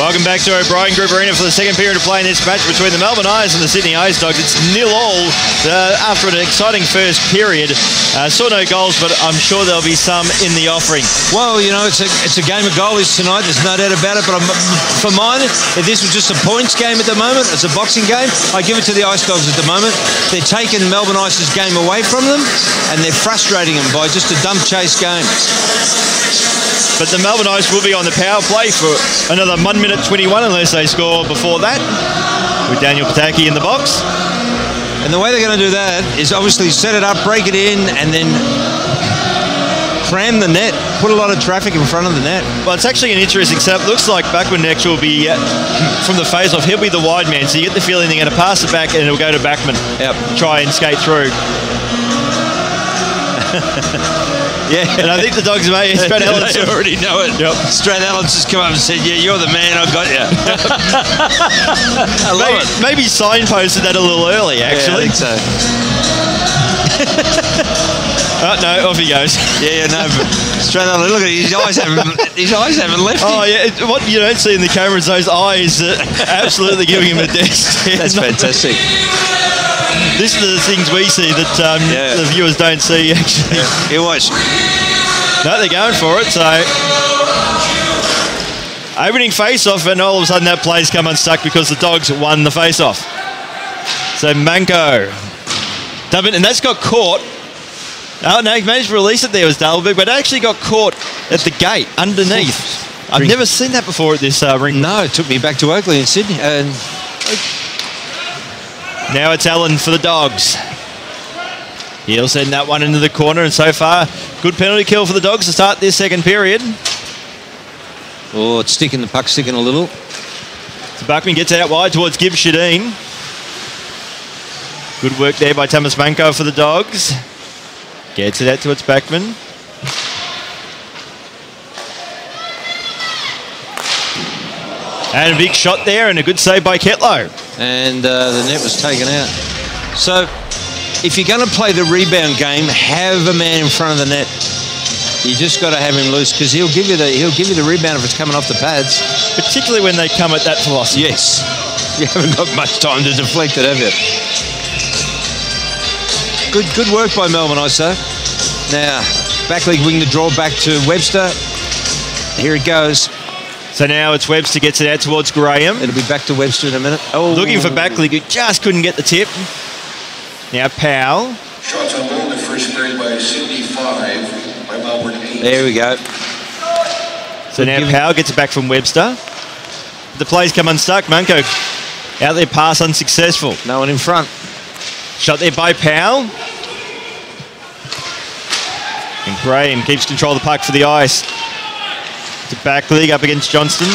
Welcome back to O'Brien Group Arena for the second period of play in this match between the Melbourne Ice and the Sydney Ice Dogs. It's 0-0 after an exciting first period. Saw no goals, but I'm sure there'll be some in the offering. Well, you know, it's a game of goalies tonight. There's no doubt about it. But for mine, if this was just a points game at the moment, it's a boxing game, I give it to the Ice Dogs at the moment. They're taking Melbourne Ice's game away from them, and they're frustrating them by just a dump chase game. But the Melbourne Ice will be on the power play for another 1 minute 21 unless they score before that, with Daniel Pataki in the box. And the way they're going to do that is obviously set it up, break it in, and then cram the net, put a lot of traffic in front of the net. Well, it's actually an interesting setup. Looks like Backman next will be, from the face-off, he'll be the wide man, so you get the feeling they're going to pass it back and it'll go to Backman. Yep. Try and skate through. Yeah, and I think the Dogs may. They already know it. Yep. Strathallen's just come up and said, "Yeah, you're the man. I got you." I love it. Maybe signposted that a little early, actually. Yeah, I think so. Oh no, off he goes. Yeah, no. Strathallen, look at his eyes haven't left him. Oh yeah, what you don't see in the cameras, those eyes are absolutely giving him a death stare. That's fantastic. This is the things we see that the viewers don't see, actually. Yeah. Here, watch. No, they're going for it, so... Opening face-off, and all of a sudden that play's come unstuck because the Dogs won the face-off. So Manko. And that's got caught. Oh, no, he managed to release it there, was Dalberg, but it actually got caught at the gate, underneath. I've never seen that before at this rink. No, it took me back to Oakley in Sydney. Now it's Allen for the Dogs. He'll send that one into the corner, and so far, good penalty kill for the Dogs to start this second period. Oh, it's sticking, the puck's sticking a little. So Buckman gets out wide towards Gibbs Shadeen. Good work there by Thomas Manko for the Dogs. Gets it out towards Backman. And a big shot there, and a good save by Ketlow. And the net was taken out. So, if you're going to play the rebound game, have a man in front of the net. You just got to have him loose because he'll give you the rebound if it's coming off the pads. Particularly when they come at that velocity. Yes. You haven't got much time to deflect it, have you? Good work by Melbourne, I say. Now, backleague wing to draw back to Webster. Here it goes. So now it's Webster gets it out towards Graham. It'll be back to Webster in a minute. Oh, looking for Backleague, who just couldn't get the tip. Now Powell. Shots on goal, the first carried by Sydney 5, by Melbourne 8. There we go. So now Powell gets it back from Webster. The play's come unstuck. Manko out there, pass unsuccessful. No one in front. Shot there by Powell. And Graham keeps control of the puck for the Ice. To Backleague up against Johnston.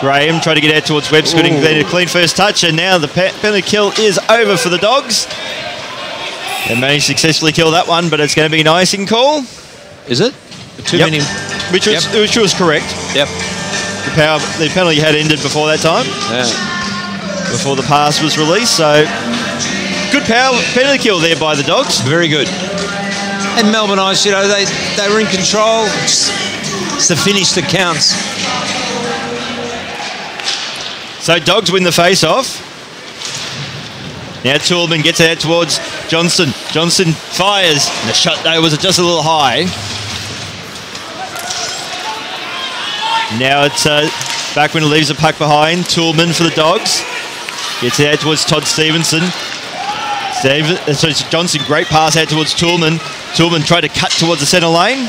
Graham tried to get out towards Webster, couldn't get a clean first touch, and now the penalty kill is over for the Dogs. They managed to successfully kill that one, but it's going to be an icing call. Is it? Too many. Which was correct. Yep. The penalty had ended before that time. Yeah. Before the pass was released, so good penalty kill there by the Dogs. Very good. And Melbourne Ice, you know, they were in control. It's the finish that counts. So Dogs win the face-off. Now Toolman gets out towards Johnston. Johnston fires. And the shot, though, was just a little high. Now it's Backman leaves the puck behind. Toolman for the Dogs. Gets out towards Todd Stevenson. So Johnson, great pass out towards Toolman. Toolman tried to cut towards the centre lane.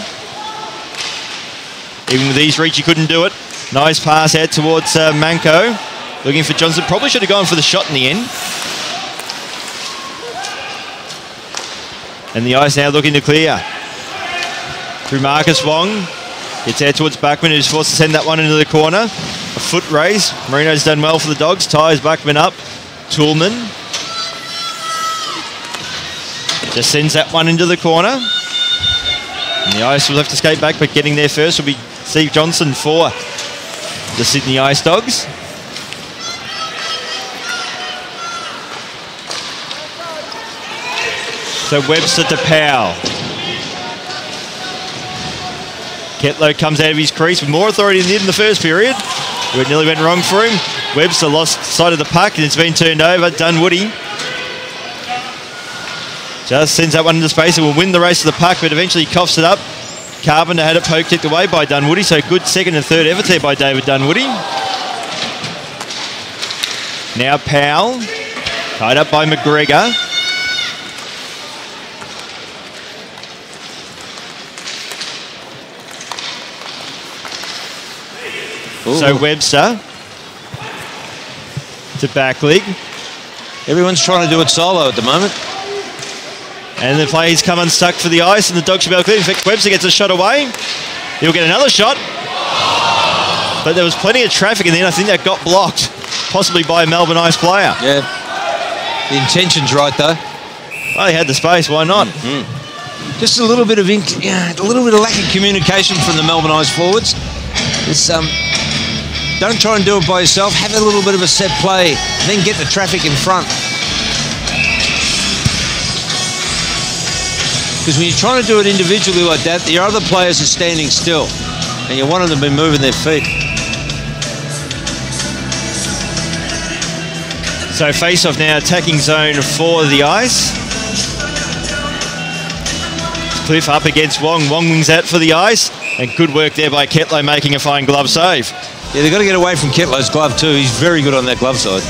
Even with ease reach, he couldn't do it. Nice pass out towards Manko. Looking for Johnson. Probably should have gone for the shot in the end. And the Ice now looking to clear. Through Marcus Wong. Gets out towards Buckman, who's forced to send that one into the corner. A foot race. Marino's done well for the Dogs. Ties Buckman up. Toolman. Just sends that one into the corner. And the Ice will have to skate back, but getting there first will be Steve Johnson for the Sydney Ice Dogs. So Webster to Powell. Ketlow comes out of his crease with more authority than he did in the first period, where it nearly went wrong for him. Webster lost sight of the puck and it's been turned over. Dunwoody just sends that one into space and will win the race to the puck, but eventually coughs it up. Carpenter had it poke kicked away by Dunwoody, so good second and third efforts there by David Dunwoody. Now Powell, tied up by McGregor. Ooh. So Webster to back leg. Everyone's trying to do it solo at the moment. And the play's come unstuck for the ice and the Dogs should be able to clear. In fact, Webster gets a shot away. He'll get another shot. But there was plenty of traffic and then I think that got blocked, possibly by a Melbourne Ice player. Yeah. The intention's right though. Well, he had the space, why not? Just a little bit of lack of communication from the Melbourne Ice forwards. It's don't try and do it by yourself. Have a little bit of a set play, then get the traffic in front. Because when you're trying to do it individually like that, your other players are standing still, and you want them to be moving their feet. So face-off now, attacking zone for the Ice. Cliff up against Wong. Wong wings out for the Ice, and good work there by Ketlow making a fine glove save. Yeah, they've got to get away from Ketlow's glove too. He's very good on that glove side.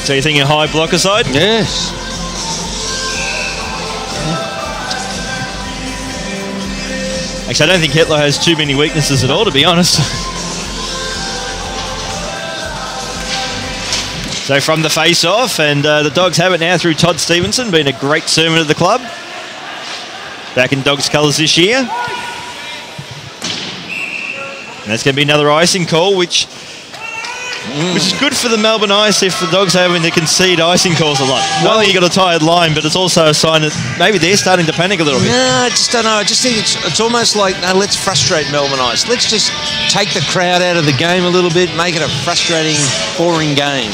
So you're thinking high blocker side? Yes. Actually, I don't think Ketlow has too many weaknesses at all, to be honest. So from the face-off, and the Dogs have it now through Todd Stevenson, been a great servant of the club. Back in Dogs colours this year. And that's going to be another icing call, which is good for the Melbourne Ice if the Dogs are having to concede icing calls a lot. Not only you got a tired line, but it's also a sign that maybe they're starting to panic a little bit. No, I just don't know. I just think it's almost like, no, let's frustrate Melbourne Ice. Let's just take the crowd out of the game a little bit, make it a frustrating, boring game.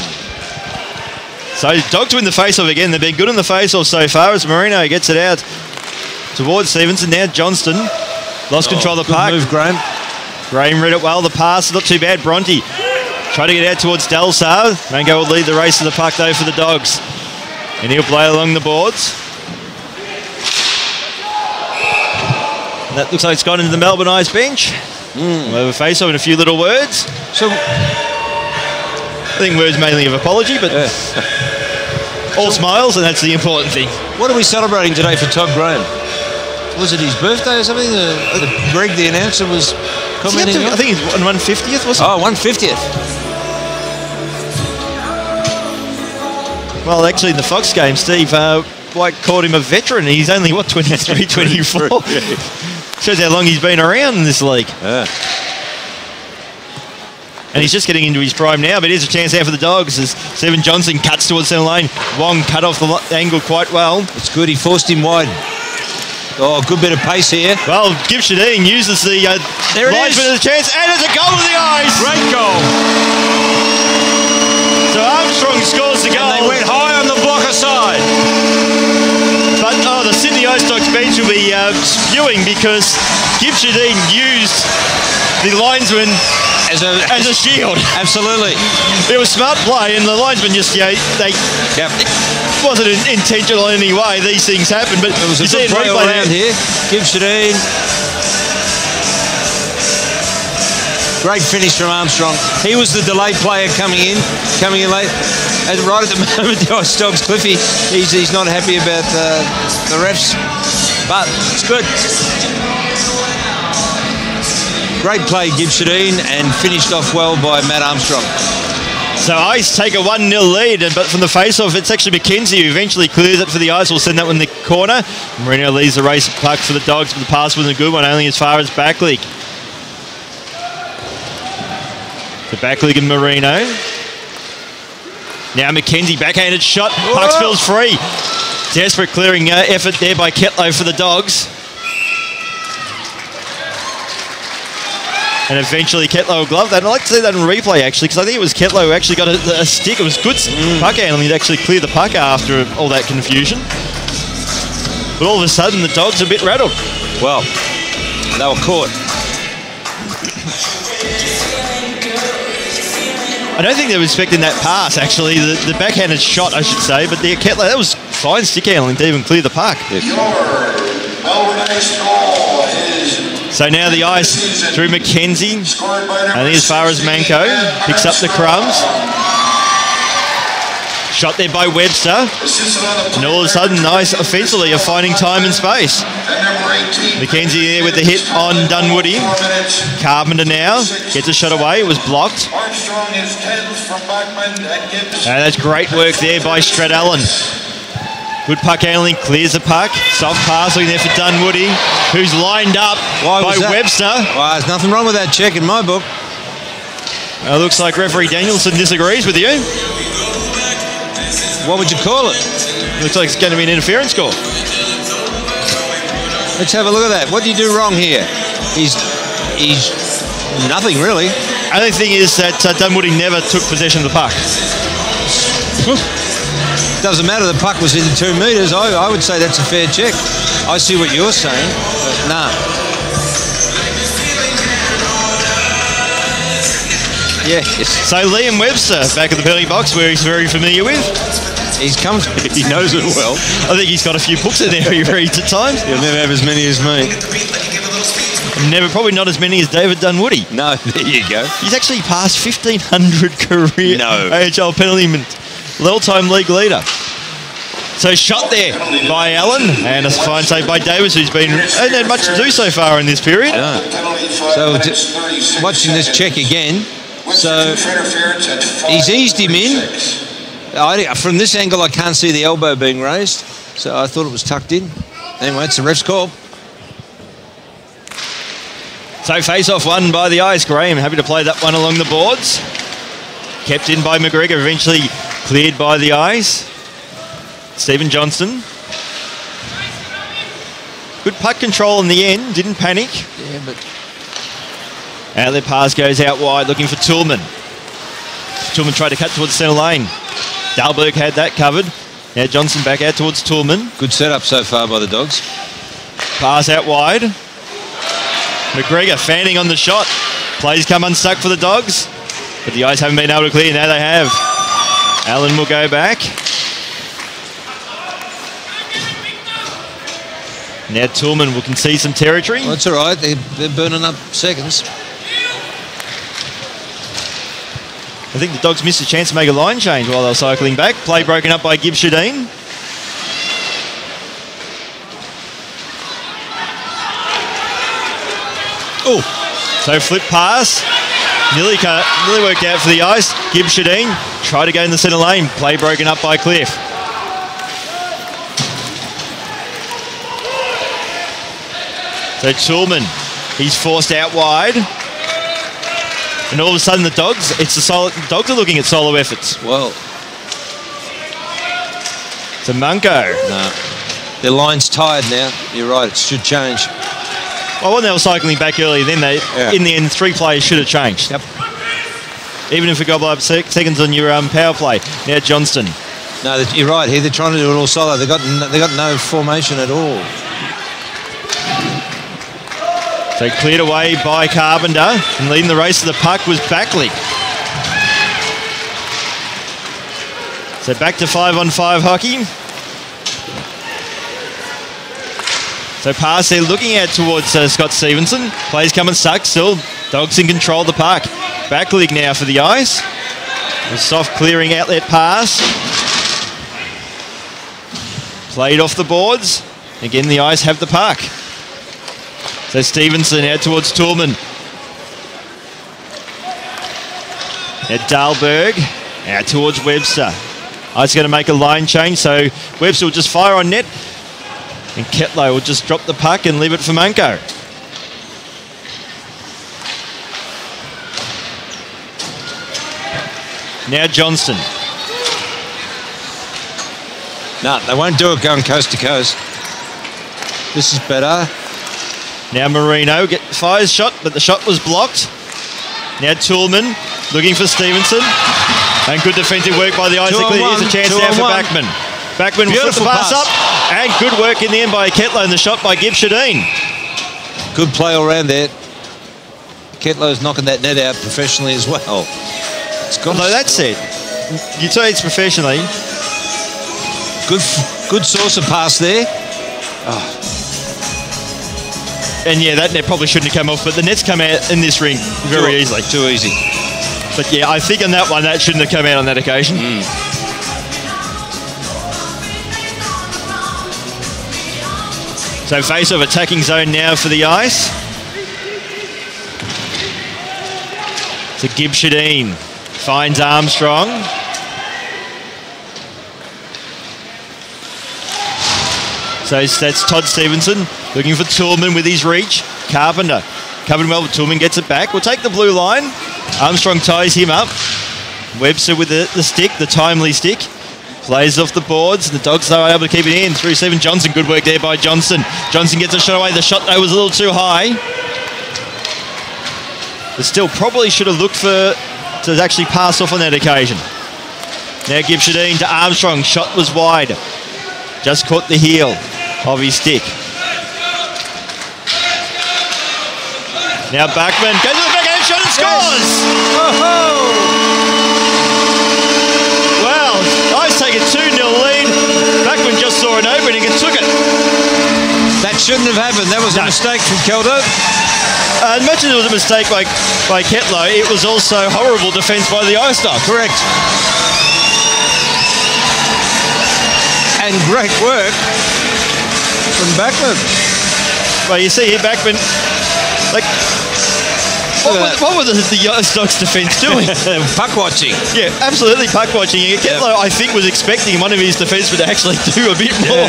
So Dogs win the face-off again. They've been good in the face-off so far as Marino gets it out towards Stevenson. Now Johnston lost control of the puck. Good move, Graham. Graham read it well. The pass is not too bad. Bronte trying to get out towards Delsar. Mango will lead the race to the puck though for the Dogs. And he'll play along the boards. And that looks like it's gone into the Melbourne Ice bench. We'll have a face-off and a few little words. So I think words mainly of apology, but all smiles, and that's the important thing. what are we celebrating today for Todd Graham? Was it his birthday or something? Greg, the announcer, was commenting on? I think it's 150th, wasn't it? Oh, 150th. Well, actually, in the Fox game, Steve White called him a veteran. He's only, what, 23, 24? Shows how long he's been around in this league. Yeah. And he's just getting into his prime now, but here's a chance out for the Dogs as Stephen Johnson cuts towards centre lane. Wong cut off the angle quite well. It's good. He forced him wide. Oh, good bit of pace here. Well, Gibbs-Shadeen uses the linesman as a chance, and it's a goal with the eyes. Great goal. So Armstrong scores the goal. And they went high on the blocker side. But, the Sydney Ice Dogs bench will be spewing because Gibbs-Shadeen used the linesman as a shield. Absolutely. It was smart play, and the linesman just, it wasn't intentional in any way. These things happen, but it was a good play all around here. Gibbs-Shadeen. Great finish from Armstrong. He was the delayed player coming in late. And right at the moment, the Ice Dogs, Cliffy, he's not happy about the refs, but it's good. Great play, Gibbs-Shadeen, and finished off well by Matt Armstrong. So Ice take a 1-0 lead, but from the face-off, it's actually McKenzie who eventually clears it for the Ice. We'll send that one in the corner. Marino leads the race puck for the Dogs, but the pass wasn't a good one, only as far as back league. The back league and Marino. Now McKenzie, backhanded shot. Puck spills free. Desperate clearing effort there by Ketlow for the Dogs. And eventually Ketlow gloved that. And I'd like to see that in replay, actually, because I think it was Ketlow who actually got a stick. It was good puck handling to actually clear the puck after all that confusion. But all of a sudden, the Dogs are a bit rattled. Well, they were caught. I don't think they were expecting that pass, actually. The backhanded shot, I should say. But the Kettler, that was fine stick handling to even clear the puck. So now the ice through McKenzie. I think as far as Manco. Picks up the crumbs. Shot there by Webster. And all of a sudden, nice offensively are finding time and space. McKenzie there with the hit on Dunwoody. Carpenter now gets a shot away. It was blocked. And that's great work there by Stradallen. Good puck handling, clears the puck. Soft pass looking there for Dunwoody, who's lined up by Webster. Well, there's nothing wrong with that check in my book. Looks like referee Danielson disagrees with you. What would you call it? Looks like it's going to be an interference call. Let's have a look at that. What did he do wrong here? He's nothing really. Only thing is that Dunwoody never took possession of the puck. Doesn't matter, the puck was in 2 metres. I would say that's a fair check. I see what you're saying, but nah. Yeah. So Liam Webster back at the penalty box where he's very familiar with. He's come. He knows it well. I think he's got a few books in there he reads at times. He'll never have as many as me. Probably not as many as David Dunwoody. No, there you go. He's actually passed 1,500 career AHL penalty minutes. All-time league leader. So shot there by Allen, and a fine save by Davis, who's hasn't had much to do so far in this period. No. So watching this check again, so he's eased him in. From this angle, I can't see the elbow being raised, so I thought it was tucked in. Anyway, it's the ref's call. So face-off won by the Ice. Graham happy to play that one along the boards. Kept in by McGregor, eventually cleared by the Ice. Stephen Johnston. Good puck control in the end, didn't panic. Yeah, but... Outlet pass goes out wide, looking for Toolman. Toolman tried to cut towards centre lane. Dahlberg had that covered. Now Johnson back out towards Toolman. Good setup so far by the Dogs. Pass out wide. McGregor fanning on the shot. Plays come unstuck for the Dogs, but the Ice haven't been able to clear. Now they have. Allen will go back. Now Toolman will concede some territory. Well, that's all right. They're burning up seconds. I think the Dogs missed a chance to make a line change while they were cycling back. Play broken up by Gibb Shadeen. Oh, so flip pass. Nearly worked out for the Ice. Gibb Shadeen tried to go in the centre lane. Play broken up by Cliff. So Toolman, he's forced out wide. And all of a sudden the Dogs, Dogs are looking at solo efforts. Well. So Munko. No. Their line's tired now. You're right, it should change. Well, when they were cycling back earlier, then in the end, 3 players should have changed. Yep. Even if we got up seconds on your power play. Now Johnston. No, you're right here. They're trying to do it all solo. They got no formation at all. So cleared away by Carpenter, and leading the race to the puck was Backley. So back to 5-on-5 hockey. So pass there, looking out towards Scott Stevenson. Plays coming stuck, still Dogs in control of the puck. Backley now for the Ice. A soft clearing outlet pass. Played off the boards. Again, the Ice have the puck. So Stevenson out towards Toolman. Now Dahlberg out towards Webster. Ice going to make a line change, so Webster will just fire on net. And Ketlow will just drop the puck and leave it for Munko. Now Johnston. No, they won't do it going coast to coast. This is better. Now Marino fires shot, but the shot was blocked. Now Toolman looking for Stevenson. And good defensive work by the Ice. Here's a chance now for Backman. Backman will flip the pass up. And good work in the end by Ketlow, and the shot by Gibb Shadeen. Good play all round there. Ketlow's knocking that net out professionally as well. Although that's it. You say it's professionally. Good source of pass there. And yeah, that net probably shouldn't have come off, but the net's come out in this ring very easily. Too easy. But yeah, I think on that one, that shouldn't have come out on that occasion. So face-off attacking zone now for the Ice. So Gibb Shadeen finds Armstrong. So that's Todd Stevenson looking for Toolman with his reach. Carpenter covered well, but Toolman gets it back. We'll take the blue line. Armstrong ties him up. Webster with the stick, the timely stick. Plays off the boards. The Dogs, though, are able to keep it in. 3-7 Johnson. Good work there by Johnson. Johnson gets a shot away. The shot, though, was a little too high. But still probably should have looked to actually pass off on that occasion. Now Gibb Shadeen to Armstrong. Shot was wide. Just caught the heel of his stick. Now Backman goes to the backhand shot and scores! Well, Ice take a 2-0 lead. Backman just saw an opening and took it. That shouldn't have happened. That was a mistake from Keldo. As much as it was a mistake by Ketlow, it was also horrible defence by the Ice Dogs. Correct. And great work from Backman. Well, you see here, Backman, like, what were the Ice Dogs defence doing? Puck watching. Yeah, absolutely puck watching. Ketlow, I think, was expecting one of his defencemen to actually do a bit more.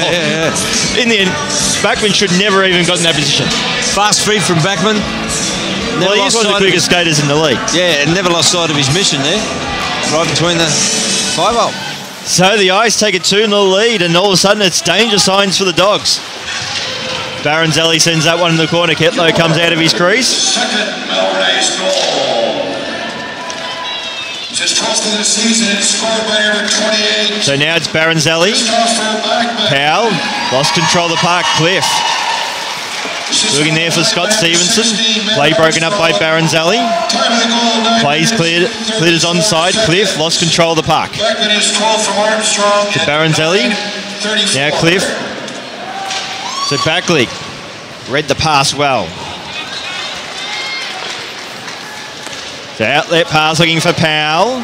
In the end, Backman should never even got in that position. Fast feed from Backman. Well, he's one of the quickest skaters in the league. Yeah, and never lost sight of his mission there. Right between the 5-0. So the Ice take a 2-0 lead, and all of a sudden it's danger signs for the Dogs. Baranzelli sends that one in the corner. Ketlow comes out of his crease. Second Melbourne Ice goal. Just 12th of the season, scored by number 28. So now it's Baranzelli. Powell lost control of the park. Cliff looking there for Scott Stevenson. Play broken up by Baranzelli. Plays cleared as onside. Cliff lost control of the puck. To Baranzelli. Now Cliff. So Backley read the pass well. So outlet pass looking for Powell.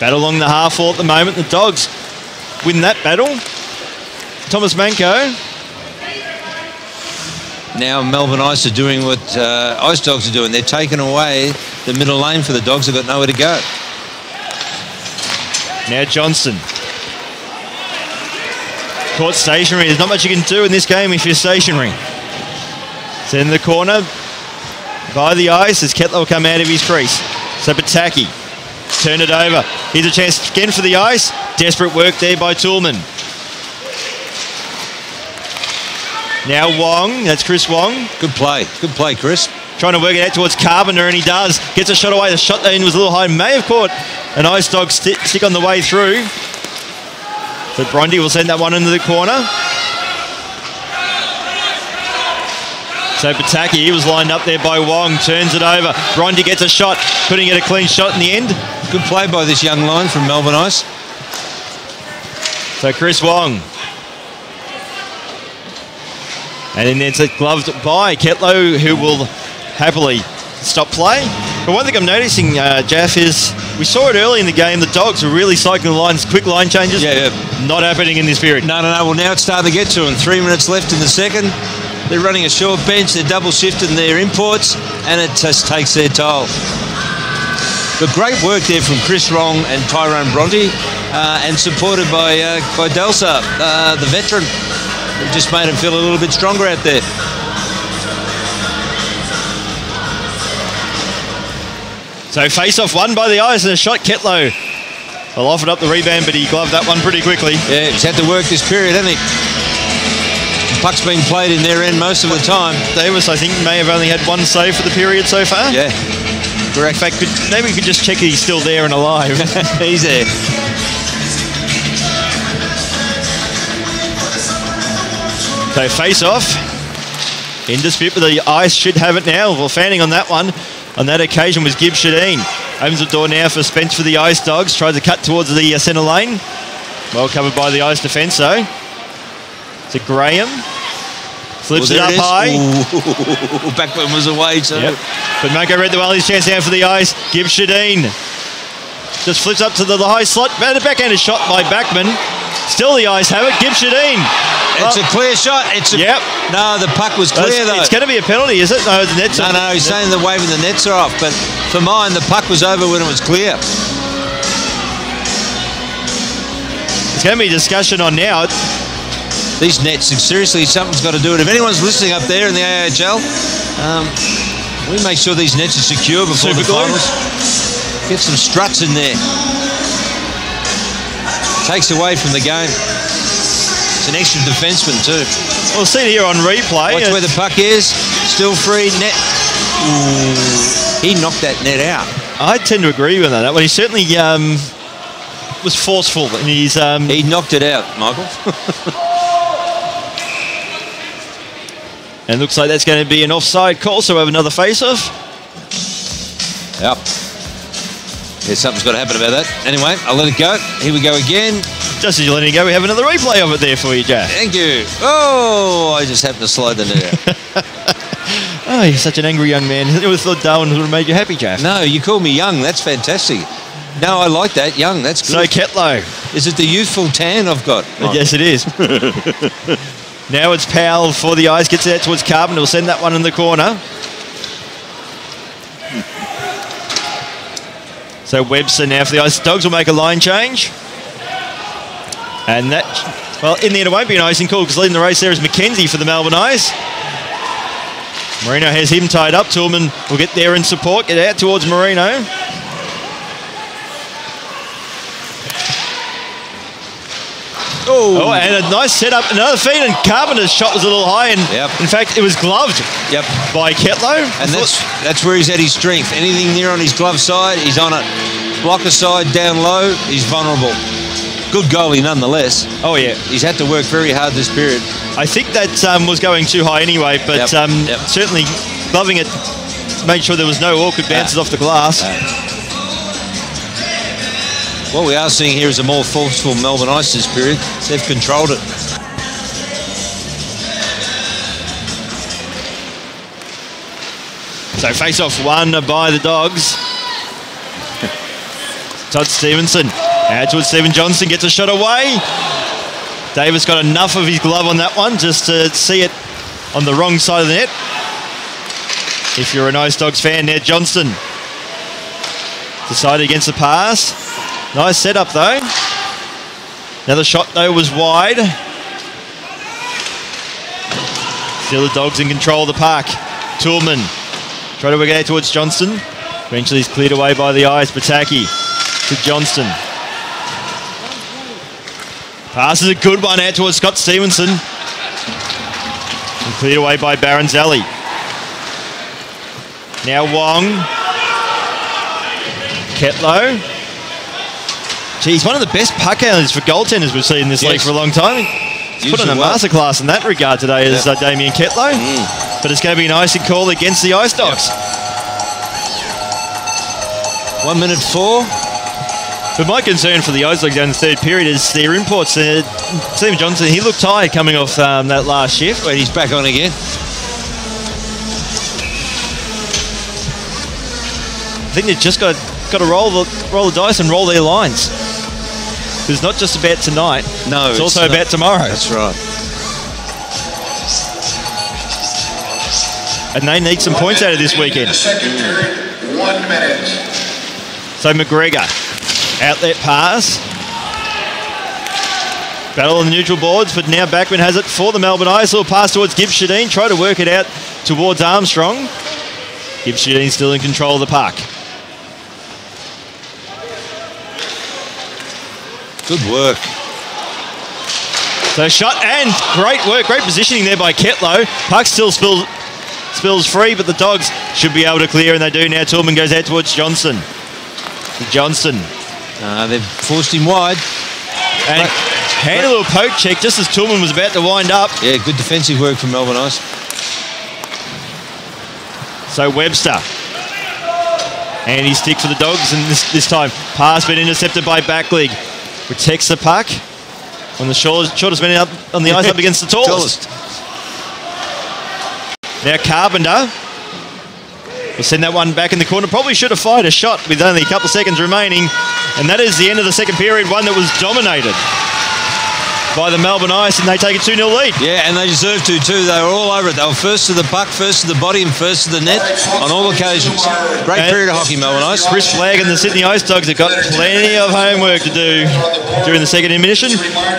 Battle along the half wall at the moment. The Dogs win that battle. Thomas Manco. Now Melbourne Ice are doing what Ice Dogs are doing. They're taking away the middle lane for the Dogs. They've got nowhere to go. Now Johnson. Caught stationary. There's not much you can do in this game if you're stationary. It's in the corner by the Ice as Ketlow will come out of his crease. So Pataki. Turn it over. Here's a chance again for the Ice. Desperate work there by Toolman. Now Wong. That's Chris Wong. Good play. Good play, Chris. Trying to work it out towards Carpenter, and he does. Gets a shot away. The shot in was a little high. May have caught an Ice Dog stick on the way through. But Bronte will send that one into the corner. So Pataki, he was lined up there by Wong. Turns it over. Bronte gets a shot, putting it a clean shot in the end. Good play by this young line from Melbourne Ice. So Chris Wong. And then it's gloved by Ketlow, who will happily stop play. But one thing I'm noticing, Jeff, is we saw it early in the game. The Dogs are really cycling the lines, quick line changes. Yeah. Not happening in this period. No. Well, now it's starting to get to them. 3 minutes left in the second. They're running a short bench. They're double shifting their imports, and it just takes their toll. But great work there from Chris Wong and Tyrone Bronte, and supported by Delsa, the veteran. It just made him feel a little bit stronger out there. So face-off won by the Ice and a shot. Ketlow will offer up the rebound, but he gloved that one pretty quickly. Yeah, he's had to work this period, hasn't he? The puck's been played in their end most of the time. Davis, I think, may have only had one save for the period so far. Yeah, correct. In fact, maybe we could just check he's still there and alive. He's there. So face off. In dispute, but the ice should have it now. Well, fanning on that one. On that occasion was Gibb Shadeen. Opens the door now for Spence for the Ice Dogs. Tries to cut towards the centre lane. Well covered by the Ice defence though. To Graham. Flips it up high. Ooh, Backman was away too. Yep. But Marco read the well. His chance down for the Ice. Gibb Shadeen. Just flips up to the high slot. And a backhanded shot by Backman. Still the Ice have it. Gibb Shadeen. It's a clear shot. Yep. No, the puck was clear though. It's going to be a penalty, is it? No, the nets. No, he's saying the waving the nets are off. But for mine, the puck was over when it was clear. There's going to be discussion on now. These nets, seriously, something's got to do it. If anyone's listening up there in the AIHL, we make sure these nets are secure before the finals. Get some struts in there. Takes away from the game. It's an extra defenseman too. We'll see it here on replay. Watch where the puck is. Still free. Net. Ooh, he knocked that net out. I tend to agree with that. Well, he certainly was forceful in his... He knocked it out, Michael. And looks like that's going to be an offside call, so we have another face-off. Yep. Yeah, something's got to happen about that. Anyway, I'll let it go. Here we go again. Just as you're letting it go, we have another replay of it there for you, Jack. Thank you. Oh, I just happened to slide the net out. Oh, you're such an angry young man. I would have thought Darwin would have made you happy, Jack. No, you call me young. That's fantastic. No, I like that. Young, that's good. So Ketlow. Is it the youthful tan I've got? Oh. Yes, it is. Now it's Powell for the Ice. Gets it out towards Carpenter. Will send that one in the corner. So Webster now for the Ice Dogs will make a line change. And that, well, in the end it won't be an icing call because leading the race there is Mackenzie for the Melbourne Ice. Marino has him tied up. Tillman will get there in support. Get out towards Marino. Oh, and a nice setup. Another feed, and Carpenter's shot was a little high, and in fact, it was gloved by Ketlow. And that's where he's at his strength. Anything near on his glove side, he's on it. Blocker side, down low, he's vulnerable. Good goalie nonetheless. Oh, yeah. He's had to work very hard this period. I think that was going too high anyway, but certainly gloving it made sure there was no awkward bounces off the glass. What we are seeing here is a more forceful Melbourne Ice this period. They've controlled it. So face-off won by the Dogs. Todd Stevenson out towards Stephen Johnson, gets a shot away. Davis got enough of his glove on that one just to see it on the wrong side of the net. If you're an Ice Dogs fan there, Johnston decided against the pass. Nice setup though. Another shot though was wide. Still the Dogs in control of the park. Toolman try to work it out towards Johnston. Eventually he's cleared away by the Ice. Pataki to Johnston. Pass is a good one out towards Scott Stevenson. And cleared away by Baranzelli. Now Wong. Ketlow. Gee, he's one of the best puck handlers for goaltenders we've seen in this league for a long time. He's put on a masterclass in that regard today as Damien Ketlow. But it's going to be an icing call against the Ice Dogs. 1 minute 4. But my concern for the Ice Dogs in the third period is their imports. Stephen Johnson, he looked tired coming off that last shift. But he's back on again. I think they've just got to roll the dice and roll their lines. It's not just about tonight. No, it's also about tomorrow. That's right. And they need some points out of this weekend. The second period, 1 minute. So McGregor, outlet pass. Battle on the neutral boards, but now Backman has it for the Melbourne Ice. Little pass towards Gibb Shadeen. Try to work it out towards Armstrong. Gibb Shadeen still in control of the puck. Good work. So shot and great work, great positioning there by Ketlow. Puck still spills free, but the Dogs should be able to clear, and they do now. Tillman goes out towards Johnson. Johnston. They've forced him wide. And Handy little poke check just as Tillman was about to wind up. Yeah, good defensive work from Melbourne Ice. So Webster. Handy stick for the Dogs, and this time pass been intercepted by Backleague. Protects the puck. On the shortest man up on the ice up against the tallest. Now Carpenter will send that one back in the corner. Probably should have fired a shot with only a couple of seconds remaining. And that is the end of the second period, one that was dominated by the Melbourne Ice, and they take a 2-0 lead. Yeah, and they deserve to too. They were all over it. They were first to the puck, first to the body, and first to the net on all occasions. Great period of hockey, Melbourne Ice. Chris Flagg and the Sydney Ice Dogs have got plenty of homework to do during the second intermission.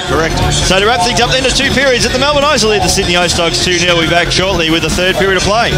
Correct. So to wrap things up, then to two periods, at the Melbourne Ice will lead the Sydney Ice Dogs 2-0. We'll be back shortly with the third period of play.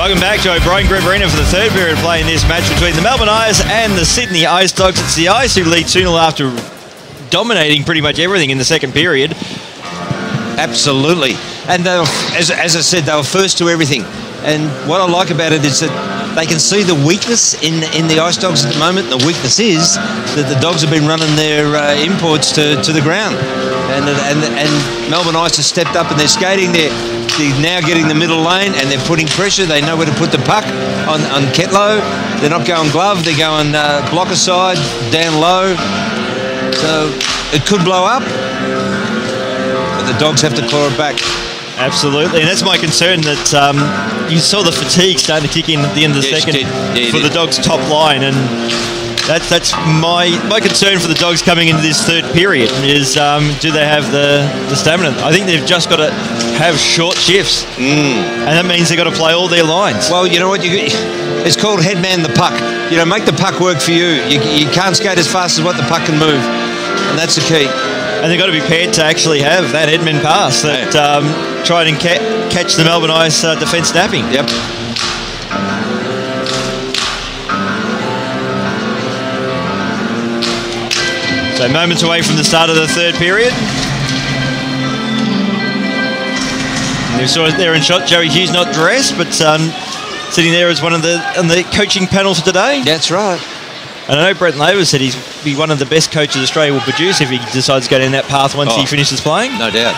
Welcome back to O'Brien Group Arena for the third period play in this match between the Melbourne Ice and the Sydney Ice Dogs. It's the Ice who lead 2-0 after dominating pretty much everything in the second period. Absolutely. And they were, as I said, they were first to everything. And what I like about it is that they can see the weakness in the Ice Dogs at the moment. The weakness is that the Dogs have been running their imports to the ground. And Melbourne Ice has stepped up and they're skating. They're now getting the middle lane and they're putting pressure. They know where to put the puck on Ketlow. They're not going glove. They're going blocker side, down low. So it could blow up. But the Dogs have to claw it back. Absolutely, and that's my concern that you saw the fatigue starting to kick in at the end of the second for the Dogs' top line, and that's my concern for the Dogs coming into this third period is do they have the stamina? I think they've just got to have short shifts, and that means they've got to play all their lines. Well, you know what? It's called headman the puck. You know, make the puck work for you. You can't skate as fast as what the puck can move, and that's the key. And they've got to be paired to actually have that headman pass that try and catch the Melbourne Ice defence snapping. Yep. So moments away from the start of the third period. And you saw it there in shot. Joey Hughes not dressed, but sitting there as one of on the coaching panel for today. That's right. And I know Brent Laver said he's be one of the best coaches Australia will produce if he decides to go down that path once he finishes playing. No doubt,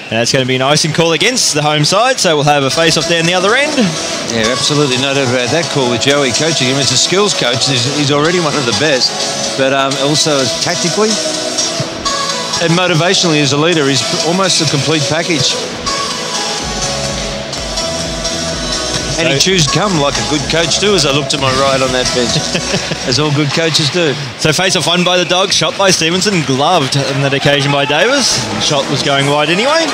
And that's going to be an icing call against the home side, so we'll have a face-off down the other end. Yeah, absolutely, no doubt about that call with Joey coaching him. As a skills coach, he's already one of the best, but also tactically and motivationally as a leader, he's almost a complete package. And he chews gum like a good coach do, as I look to my right on that bench, as all good coaches do. So face-off won by the Dogs, shot by Stevenson, gloved on that occasion by Davis. The shot was going wide anyway,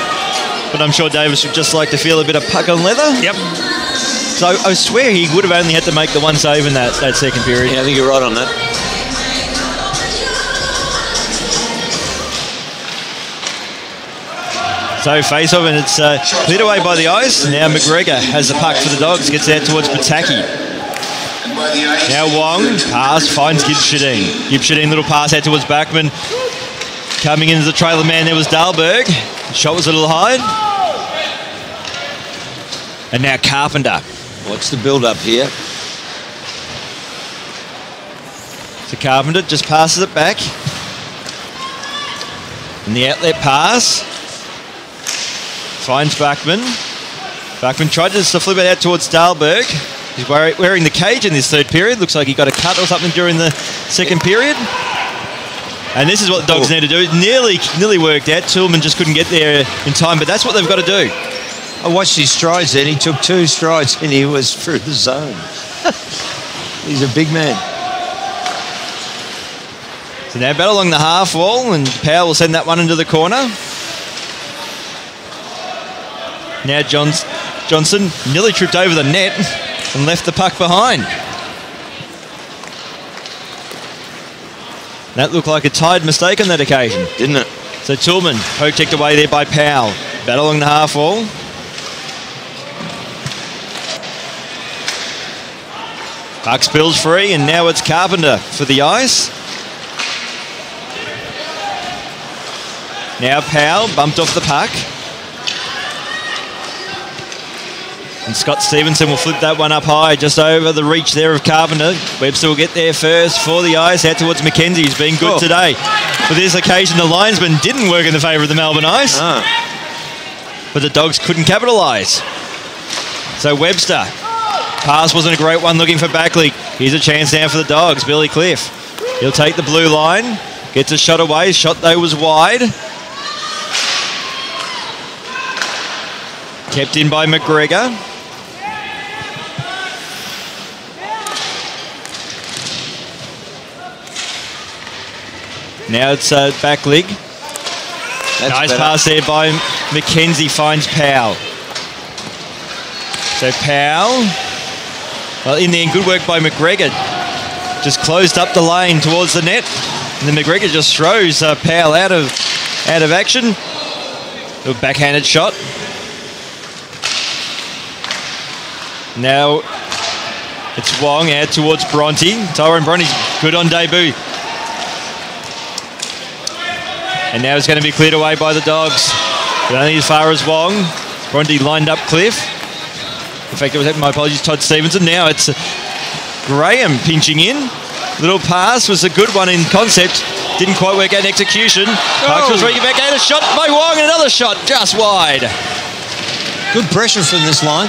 but I'm sure Davis would just like to feel a bit of puck on leather. Yep. So I swear he would have only had to make the one save in that second period. Yeah, I think you're right on that. So face-off, and it's cleared away by the Ice. Now McGregor has the puck for the Dogs, gets out towards Pataki. Now Wong, pass, finds Gibbs Shadeen. Gibbs Shadeen, little pass out towards Backman. Coming into the trailer man, there was Dahlberg. The shot was a little high. And now Carpenter. What's the build-up here? So Carpenter just passes it back. And the outlet pass. Finds Backman. Backman tried to flip it out towards Dahlberg. He's wearing the cage in this third period. Looks like he got a cut or something during the second period. And this is what the Dogs need to do. It nearly worked out. Tillman just couldn't get there in time, but that's what they've got to do. I watched his strides then. He took 2 strides and he was through the zone. He's a big man. So now battle along the half wall, and Powell will send that one into the corner. Now Johnson nearly tripped over the net and left the puck behind. That looked like a tired mistake on that occasion, didn't it? So Tillman poke-checked away there by Powell. Battle along the half wall. Puck spills free, and now it's Carpenter for the Ice. Now Powell bumped off the puck. And Scott Stevenson will flip that one up high, just over the reach there of Carpenter. Webster will get there first for the Ice, out towards McKenzie, who's been good today. For this occasion, the linesman didn't work in the favour of the Melbourne Ice. But the Dogs couldn't capitalise. So Webster. Pass wasn't a great one, looking for Backley. Here's a chance now for the Dogs, Billy Cliff. He'll take the blue line, gets a shot away. Shot, though, was wide. Kept in by McGregor. Now it's back leg. Nice pass there by McKenzie, finds Powell. So Powell, well, in the end, good work by McGregor. Just closed up the lane towards the net. And then McGregor just throws Powell out of action. A backhanded shot. Now it's Wong out towards Bronte. Tyrone Bronte's good on debut. And now it's going to be cleared away by the Dogs. But only as far as Wong. Bronte lined up Cliff. In fact, it was, my apologies, Todd Stevenson. Now it's Graham pinching in. Little pass was a good one in concept. Didn't quite work out in execution. Parks was reaching back out. A shot by Wong and another shot just wide. Good pressure from this line.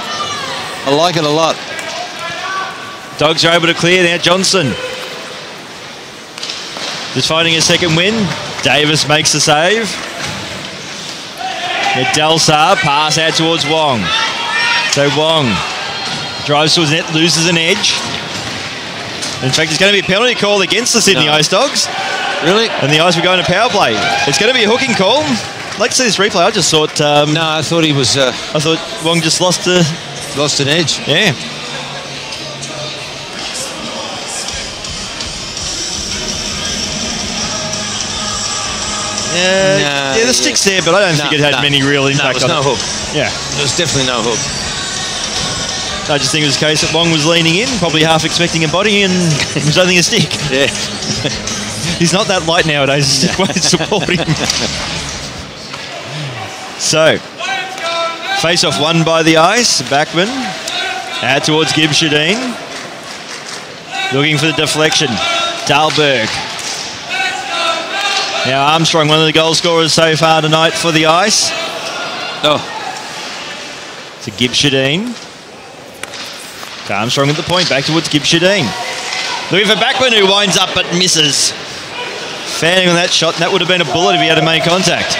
I like it a lot. Dogs are able to clear now. Johnson just finding a second win. Davis makes the save. Delsar pass out towards Wong. So Wong drives towards net, loses an edge. In fact, it's going to be a penalty call against the Sydney Ice Dogs. Really? And the Ice were going to power play. It's going to be a hooking call. I'd like to see this replay. I just thought... no, I thought he was... I thought Wong just lost an edge. Yeah. Yeah, the stick's there, but I don't think it had many real impact on it. No, there was no hook. Yeah. There was definitely no hook. I just think it was a case that Wong was leaning in, probably half expecting a body, and it was only a stick. Yeah. He's not that light nowadays. The stick won't support him. So, face-off won by the Ice. Backman out towards Gibbs Shadeen. Looking for the deflection. Dahlberg. Now Armstrong, one of the goal scorers so far tonight for the Ice. To Gibbs Shadeen. To Armstrong at the point, back towards Gibbs Shadeen. Looking for Backman, who winds up but misses. Fanning on that shot, and that would have been a bullet if he had made contact.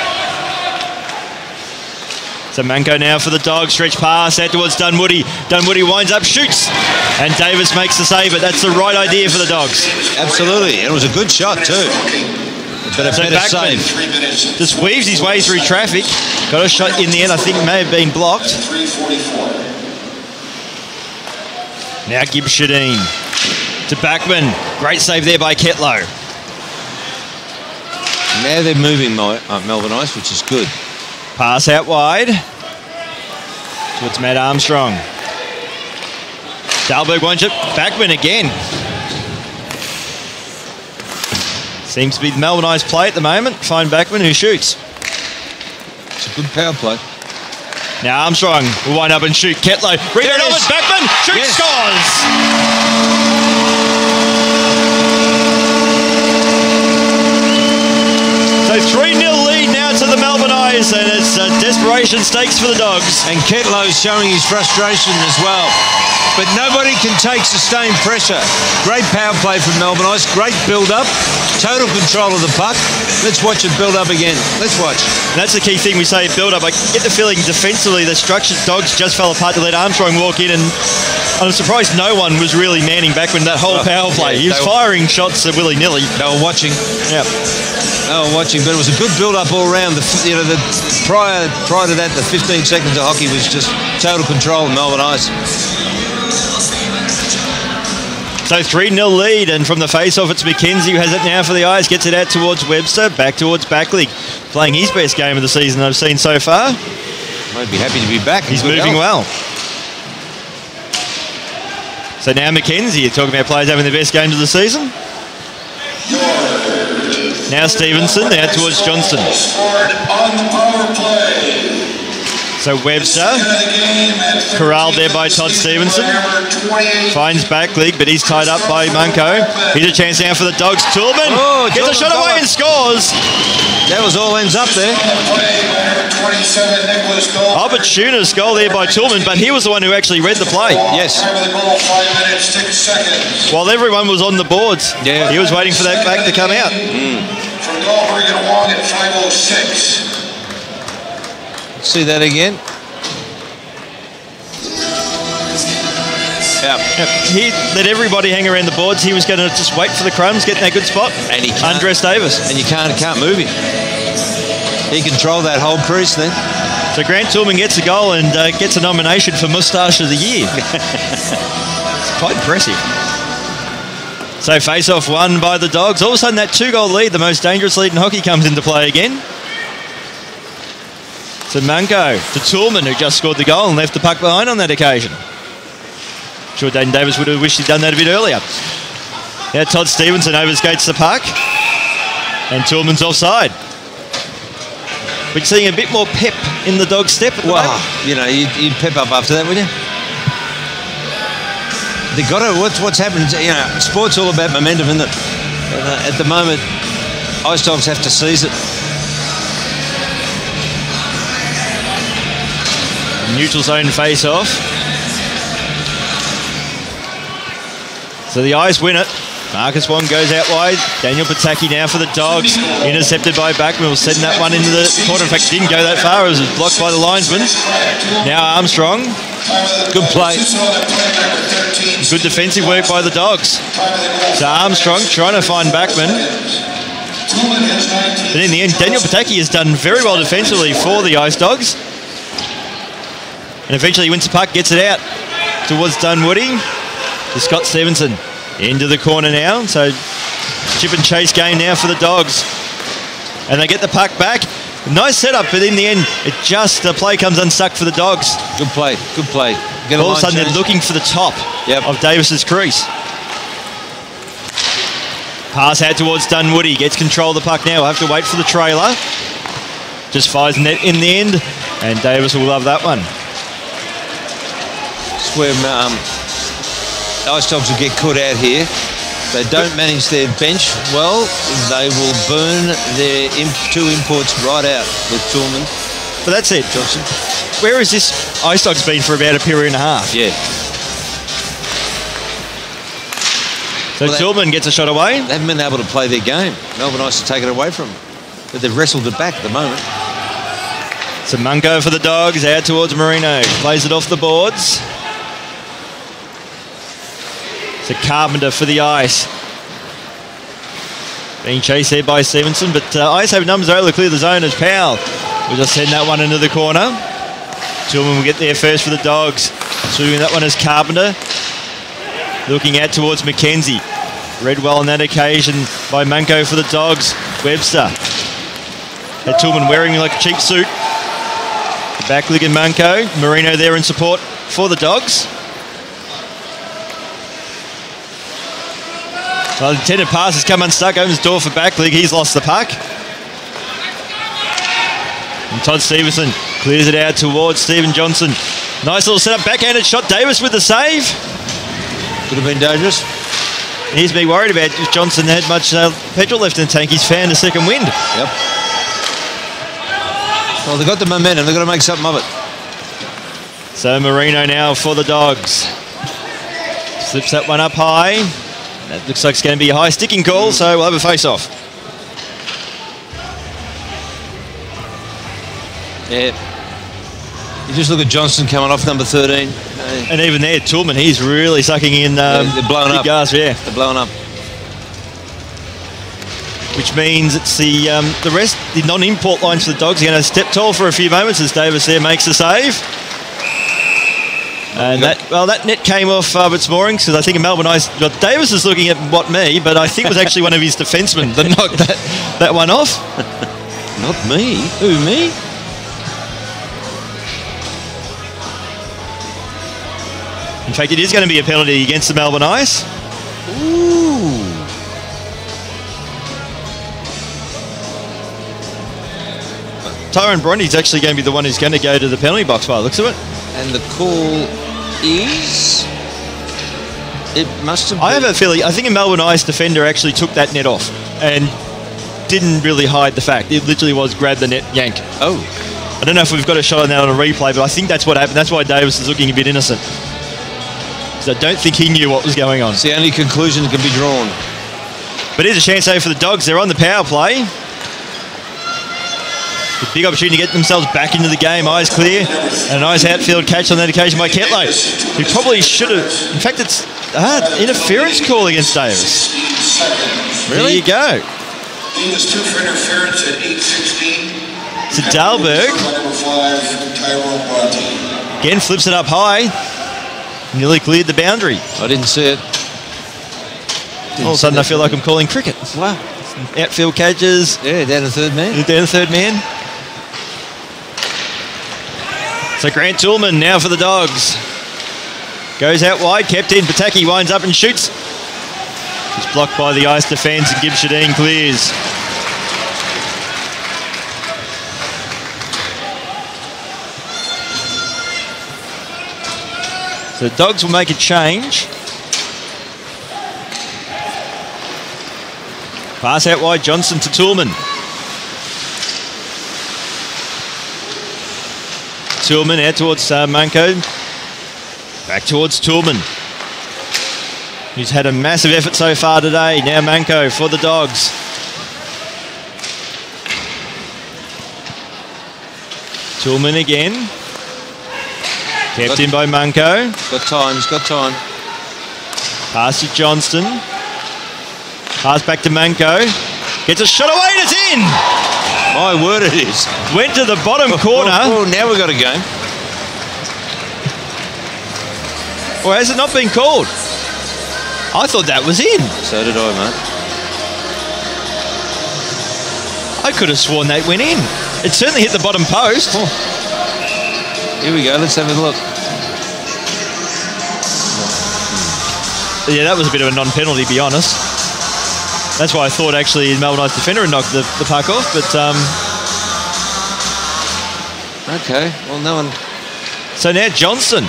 So Manko now for the Dogs, stretch pass out towards Dunwoody. Dunwoody winds up, shoots, and Davis makes the save, but that's the right idea for the Dogs. Absolutely, it was a good shot too. But a better save. Just weaves his way through traffic. Got a shot in the end, I think it may have been blocked. Now Gibbs Shadeen to Backman. Great save there by Ketlow. Now they're moving Melbourne Ice, which is good. Pass out wide towards Matt Armstrong. Dahlberg wants it. Backman again. Seems to be the Melbourne Ice play at the moment. Find Backman who shoots. It's a good power play. Now Armstrong will wind up and shoot. Ketlow. Rebound over. Backman shoots, scores. So 3-0 lead now to the Melbourne Ice, and it's desperation stakes for the Dogs. And Ketlow's showing his frustration as well. But nobody can take sustained pressure. Great power play from Melbourne Ice. Great build-up. Total control of the puck. Let's watch it build up again. Let's watch. And that's the key thing we say, build-up. I get the feeling defensively the structured Dogs just fell apart to let Armstrong walk in, and I'm surprised no one was really manning back when that whole power play. He was firing shots willy-nilly. They were watching. Yeah. They were watching, but it was a good build-up all round. Prior to that, the 15 seconds of hockey was just total control of Melbourne Ice. So 3-0 lead, and from the face-off, it's McKenzie who has it now for the Ice. Gets it out towards Webster, back towards Backley. Playing his best game of the season I've seen so far. Might be happy to be back. He's moving well. So now McKenzie, you're talking about players having the best games of the season. Now Stevenson, out towards Johnston. On the power play. So Webster, corralled there by Todd Stevenson. Finds Backley, but he's tied up by Manko. Here's a chance now for the Dogs. Toolman gets a shot away and scores. That was all ends up there. Opportunist goal there by Toolman, but he was the one who actually read the play. Yes. While everyone was on the boards, he was waiting for that back to come out. From Dahlberg and Wong at 5:06. See that again. He let everybody hang around the boards. He was going to just wait for the crumbs, get in that good spot, and he undress Davis. And you can't move him. He controlled that whole crease then. So Grant Toolman gets a goal and gets a nomination for Moustache of the Year. It's quite impressive. So face-off won by the Dogs. All of a sudden that 2-goal lead, the most dangerous lead in hockey, comes into play again. So Manko to Toolman, who just scored the goal and left the puck behind on that occasion. Sure, Dayton Davis would have wished he'd done that a bit earlier. Now Todd Stevenson overskates the puck. And Tillman's offside. We're seeing a bit more pep in the dog step at the moment. You know, you'd pep up after that, wouldn't you? They got to. What's happened? You know, sport's all about momentum, isn't it? And, at the moment, Ice Dogs have to seize it. Neutral zone face-off. So the Ice win it. Marcus Wong goes out wide. Daniel Pataki now for the Dogs. Intercepted by Backman. Will send that one into the corner. In fact, didn't go that far. It was blocked by the linesman. Now Armstrong. Good play. Good defensive work by the Dogs. So Armstrong trying to find Backman. But in the end, Daniel Pataki has done very well defensively for the Ice Dogs. And eventually he wins the puck, gets it out towards Dunwoody. To Scott Stevenson. Into the corner now, so chip and chase game now for the Dogs. And they get the puck back. Nice setup, but in the end, the play comes unstuck for the Dogs. Good play, good play. All of a sudden, they're looking for the top of Davis's crease. Pass out towards Dunwoody, gets control of the puck now. We'll have to wait for the trailer. Just fires net in the end, and Davis will love that one. It's where Ice Dogs will get caught out here. They don't manage their bench well, they will burn their two imports right out with Tillman. But that's it, Johnson. Where has this Ice Dogs been for about a period and a half? Yeah. So Tillman gets a shot away. They haven't been able to play their game. Melbourne Ice to take it away from them. But they've wrestled it back at the moment. So Munko for the Dogs, out towards Marino. Plays it off the boards. So Carpenter for the Ice. Being chased there by Stevenson, but Ice have numbers able to clear the zone as Powell will just send that one into the corner. Tillman will get there first for the Dogs. Shooting that one as Carpenter. Looking out towards Mackenzie. Read well on that occasion by Munko for the Dogs. Webster. Had Tillman wearing like a cheap suit. Back leg and Munko. Marino there in support for the Dogs. Well, the intended pass has come unstuck, opens the door for Backlig. He's lost the puck. And Todd Stevenson clears it out towards Stephen Johnson. Nice little setup, backhanded shot. Davis with the save. Could have been dangerous. He's been worried about if Johnson had much petrol left in the tank. He's found a second wind. Yep. Well, they've got the momentum. They've got to make something of it. So Marino now for the Dogs. Slips that one up high. That looks like it's going to be a high sticking call, so we'll have a face-off. Yeah. You just look at Johnson coming off number 13. And even there, Tillman, he's really sucking in they're blowing up. Gas, yeah. They're blowing up. Which means it's the rest, the non-import lines for the Dogs are going to step tall for a few moments as Davis there makes the save. And that net came off its moorings because I think Melbourne Ice. Well, Davis is looking at me, but I think it was actually one of his defensemen that knocked that one off. Not me. Who, me? In fact, it is going to be a penalty against the Melbourne Ice. Ooh. Tyrone Bronte's actually going to be the one who's going to go to the penalty box by the looks of it. And the call is... It must have been... I have a feeling, I think a Melbourne Ice defender actually took that net off and didn't really hide the fact. It literally was grab the net, yank. Oh. I don't know if we've got a shot on that on a replay, but I think that's what happened. That's why Davis is looking a bit innocent. So I don't think he knew what was going on. It's the only conclusion that can be drawn. But here's a chance though for the Dogs. They're on the power play. A big opportunity to get themselves back into the game. Eyes clear. And a nice outfield catch on that occasion by Ketlow, who probably should have... In fact, it's interference call against Davis. Really? There you go. Minus 2 for interference at 8:16. So Dahlberg Number 5, Tyrone Bronte. again flips it up high. Nearly cleared the boundary. I didn't see it. All of a sudden I feel like I'm calling cricket. Wow. Outfield catches. Yeah, down to third man. Down to third man. So Grant Tillman now for the Dogs. Goes out wide, kept in. Pataki winds up and shoots. It's blocked by the ice defence and Gibbs Shadeen clears. So the Dogs will make a change. Pass out wide, Johnson to Toolman. Toolman out towards Manco. Back towards Toolman, who's had a massive effort so far today. Now Manco for the Dogs. Toolman again. Kept in by Manco. He's got time. Pass to Johnston. Pass back to Manco. Gets a shot away and it's in! My word, it is. Went to the bottom corner. Oh, now we've got a game. Or has it not been called? I thought that was in. So did I, mate. I could have sworn that went in. It certainly hit the bottom post. Oh. Here we go, let's have a look. Yeah, that was a bit of a non-penalty, to be honest. That's why I thought actually Melbourne Ice defender had knocked the puck off, but... Okay, well, no one... So now Johnson.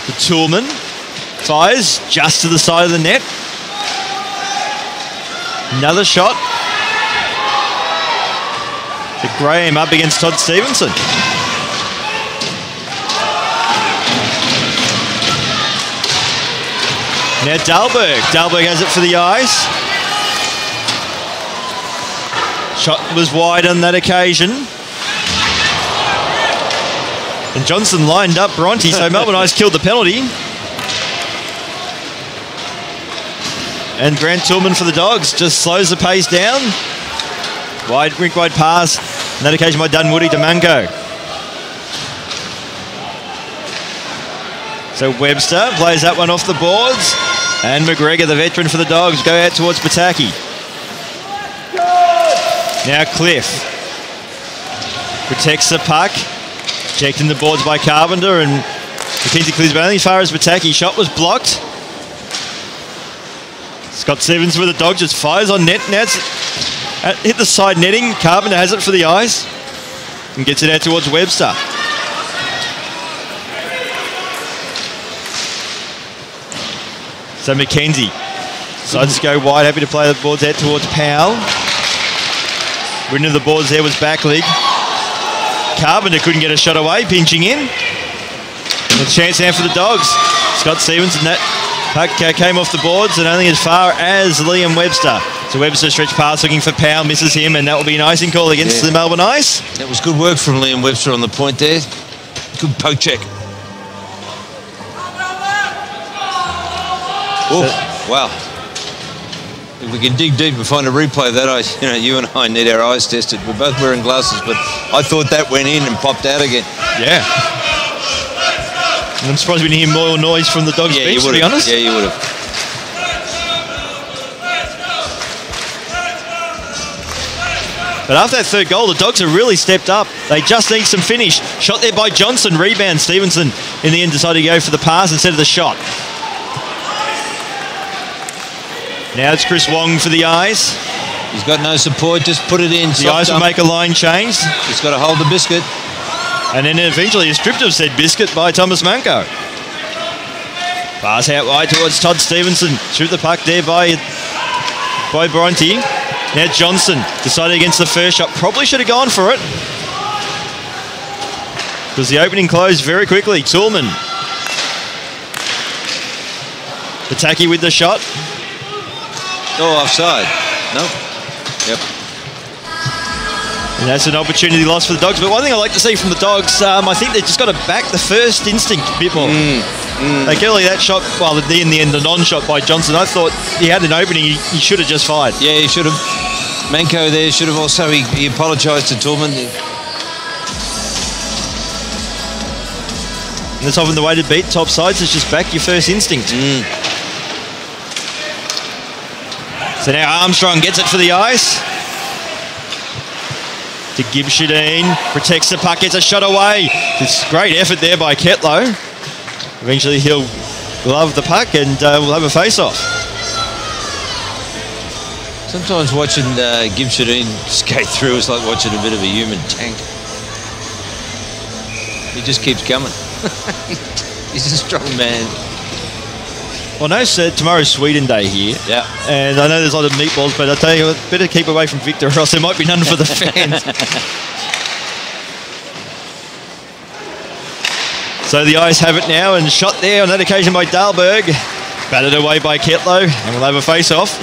The Toolman fires just to the side of the net. Another shot. To Graham up against Todd Stevenson. Now Dahlberg. Dahlberg has it for the ice. Shot was wide on that occasion. And Johnson lined up Bronte, so Melbourne Ice killed the penalty. And Grant Toolman for the Dogs just slows the pace down. Rink wide pass. On that occasion by Dunwoody to Manco. So Webster plays that one off the boards. And McGregor, the veteran for the Dogs, go out towards Pataki. Now Cliff protects the puck. Checked in the boards by Carpenter and McKenzie clears, but only as far as Pataki. Shot was blocked. Scott Stevens with the Dogs just fires on net. Now it's hit the side netting. Carpenter has it for the ice and gets it out towards Webster. So McKenzie decides to go wide, happy to play the boards out towards Powell. Winning of the boards there was Backlig. Carpenter couldn't get a shot away, pinching in. And a chance now for the Dogs. Scott Stevens, and that puck came off the boards and only as far as Liam Webster. So Webster stretch pass looking for Powell, misses him, and that will be an icing call against the Melbourne Ice. That was good work from Liam Webster on the point there. Good poke check. Oh, wow. If we can dig deep and find a replay of that, you and I need our eyes tested. We're both wearing glasses, but I thought that went in and popped out again. Yeah. And I'm surprised we didn't hear more noise from the Dogs bench, to be honest. Yeah, you would have. But after that third goal, the Dogs have really stepped up. They just need some finish. Shot there by Johnson, rebound. Stevenson in the end decided to go for the pass instead of the shot. Now it's Chris Wong for the Eyes. He's got no support, just put it in. The Eyes will make a line change. He's got to hold the biscuit. And then eventually a stripped of said biscuit by Thomas Manco. Pass out wide towards Todd Stevenson. Shoot the puck there by Bronte. Now Johnson decided against the first shot. Probably should have gone for it, because the opening closed very quickly. Toolman. Pataki with the shot. Oh, offside. Nope. Yep. And that's an opportunity lost for the Dogs. But one thing I like to see from the Dogs, I think they've just got to back the first instinct a bit more. Like early that shot, well, in the end, the non-shot by Johnson, I thought he had an opening, he should have just fired. Yeah, he should have. Manco there should have also, he apologised to Toolman. And that's often the way to beat top sides, is just back your first instinct. So now Armstrong gets it for the Ice. to Gibshadeen. Protects the puck, gets a shot away. It's great effort there by Ketlow. Eventually he'll glove the puck and we'll have a face-off. Sometimes watching Gibshadeen skate through is like watching a bit of a human tank. He just keeps coming. He's a strong man. Well, no, sir, tomorrow's Sweden Day here. Yeah. And I know there's a lot of meatballs, but I tell you what, better keep away from Victor or else there might be none for the fans. So the Ice have it now and shot there on that occasion by Dahlberg. Batted away by Ketlow and we'll have a face-off.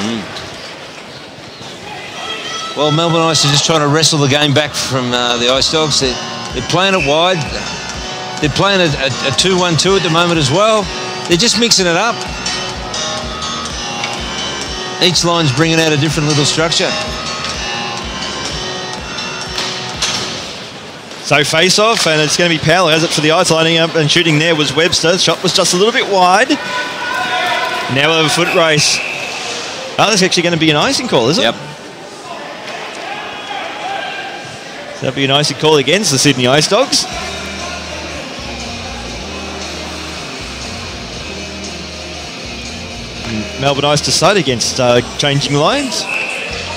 Well, Melbourne Ice are just trying to wrestle the game back from the Ice Dogs. They're playing it wide. They're playing a 2-1-2 at the moment as well. They're just mixing it up. Each line's bringing out a different little structure. So face-off, and it's going to be Powell has it for the Ice. Lining up and shooting there was Webster. Shot was just a little bit wide. Now we'll have a foot race. Oh, that's actually going to be an icing call, is it? Yep. So that'll be an icing call against the Sydney Ice Dogs. Melbourne Ice decide against changing lines,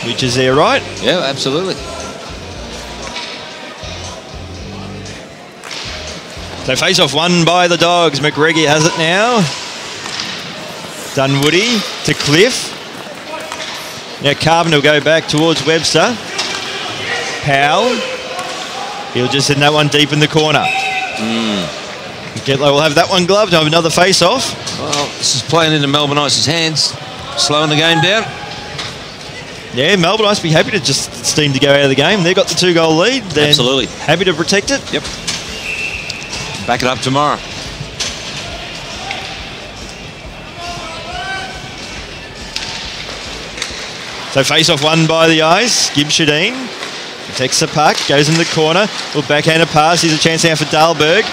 which is their right. Yeah, absolutely. So face-off won by the Dogs. McGregor has it now. Dunwoody to Cliff. Now Carbon will go back towards Webster. Powell. He'll just send that one deep in the corner. Getlow will have that one gloved. Have another face-off. Well, this is playing into Melbourne Ice's hands, slowing the game down. Yeah, Melbourne Ice be happy to just steam to go out of the game. They've got the 2-goal lead. Then Absolutely. Happy to protect it. Yep. Back it up tomorrow. So face-off won by the Ice. Gibshadeen protects the puck, goes in the corner. Will backhand a pass. Here's a chance now for Dahlberg.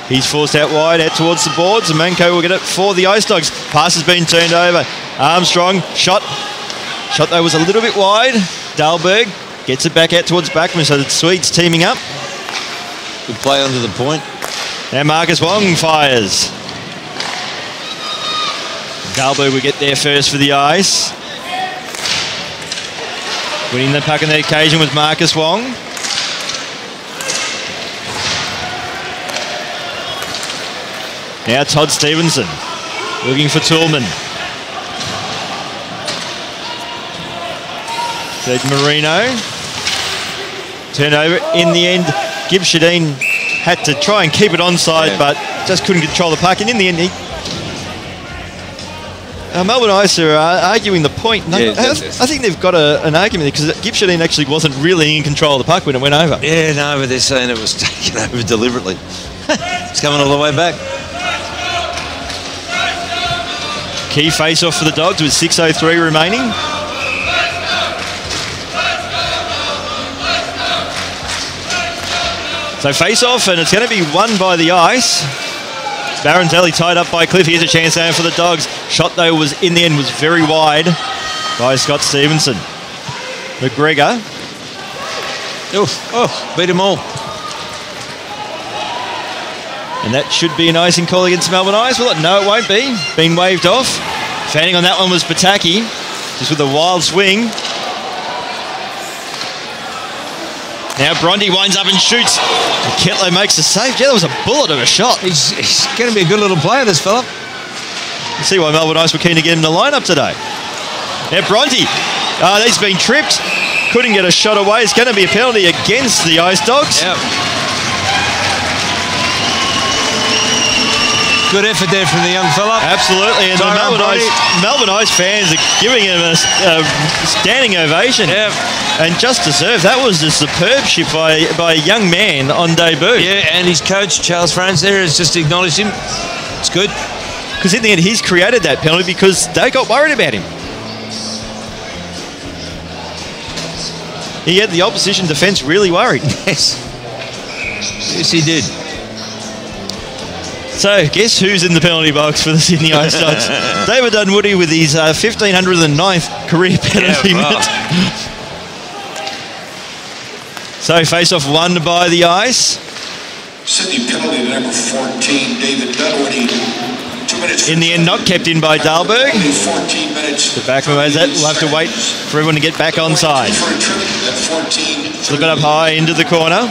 He's forced out wide, out towards the boards. And Manco will get it for the Ice Dogs. Pass has been turned over. Armstrong, shot. Shot though was a little bit wide. Dahlberg gets it back out towards Backman, so the Swedes teaming up. Good play under the point. Now Marcus Wong fires. Dahlberg will get there first for the Ice. Winning the puck on the occasion was Marcus Wong. Now Todd Stevenson looking for Toolman. Third Marino. Turnover in the end. Gibshadeen had to try and keep it onside, but just couldn't control the puck. And in the end, Melbourne Ice are arguing the point. I think they've got an argument because Gibshadeen actually wasn't really in control of the puck when it went over. Yeah, no, but they're saying it was taken over deliberately. It's coming all the way back. Key face-off for the Dogs with 6:03 remaining. So face-off, and it's going to be won by the Ice. Baronzelli tied up by Cliff. Here's a chance now for the Dogs. Shot, though, was in the end was very wide by Scott Stevenson. McGregor. Oh, beat them all. And that should be an icing call against Melbourne Ice. Will it? No, it won't be. Being waved off. Fanning on that one was Pataki. Just with a wild swing. Now Bronte winds up and shoots. Ketlow makes a save. Yeah, that was a bullet of a shot. He's going to be a good little player, this fella. You see why Melbourne Ice were keen to get him in the lineup today. Now Bronte. He's been tripped. Couldn't get a shot away. It's going to be a penalty against the Ice Dogs. Yep. Good effort there from the young fella. Absolutely. And the Melbourne Ice fans are giving him a standing ovation. Yep. And just deserved. That was a superb ship by a young man on debut. Yeah, and his coach, Charles France, there has just acknowledged him. It's good. Because in the end, he's created that penalty because they got worried about him. He had the opposition defence really worried. Yes. Yes, he did. So, guess who's in the penalty box for the Sydney Ice Dogs? David Dunwoody with his 1,509th career penalty minute. So face-off won by the Ice. Sydney penalty to number 14, David Dunwoody. 2 minutes. In the end, not kept in by Dahlberg. 14 minutes. The backman has that. We'll have to wait for everyone to get back on side. Slip it up high into the corner.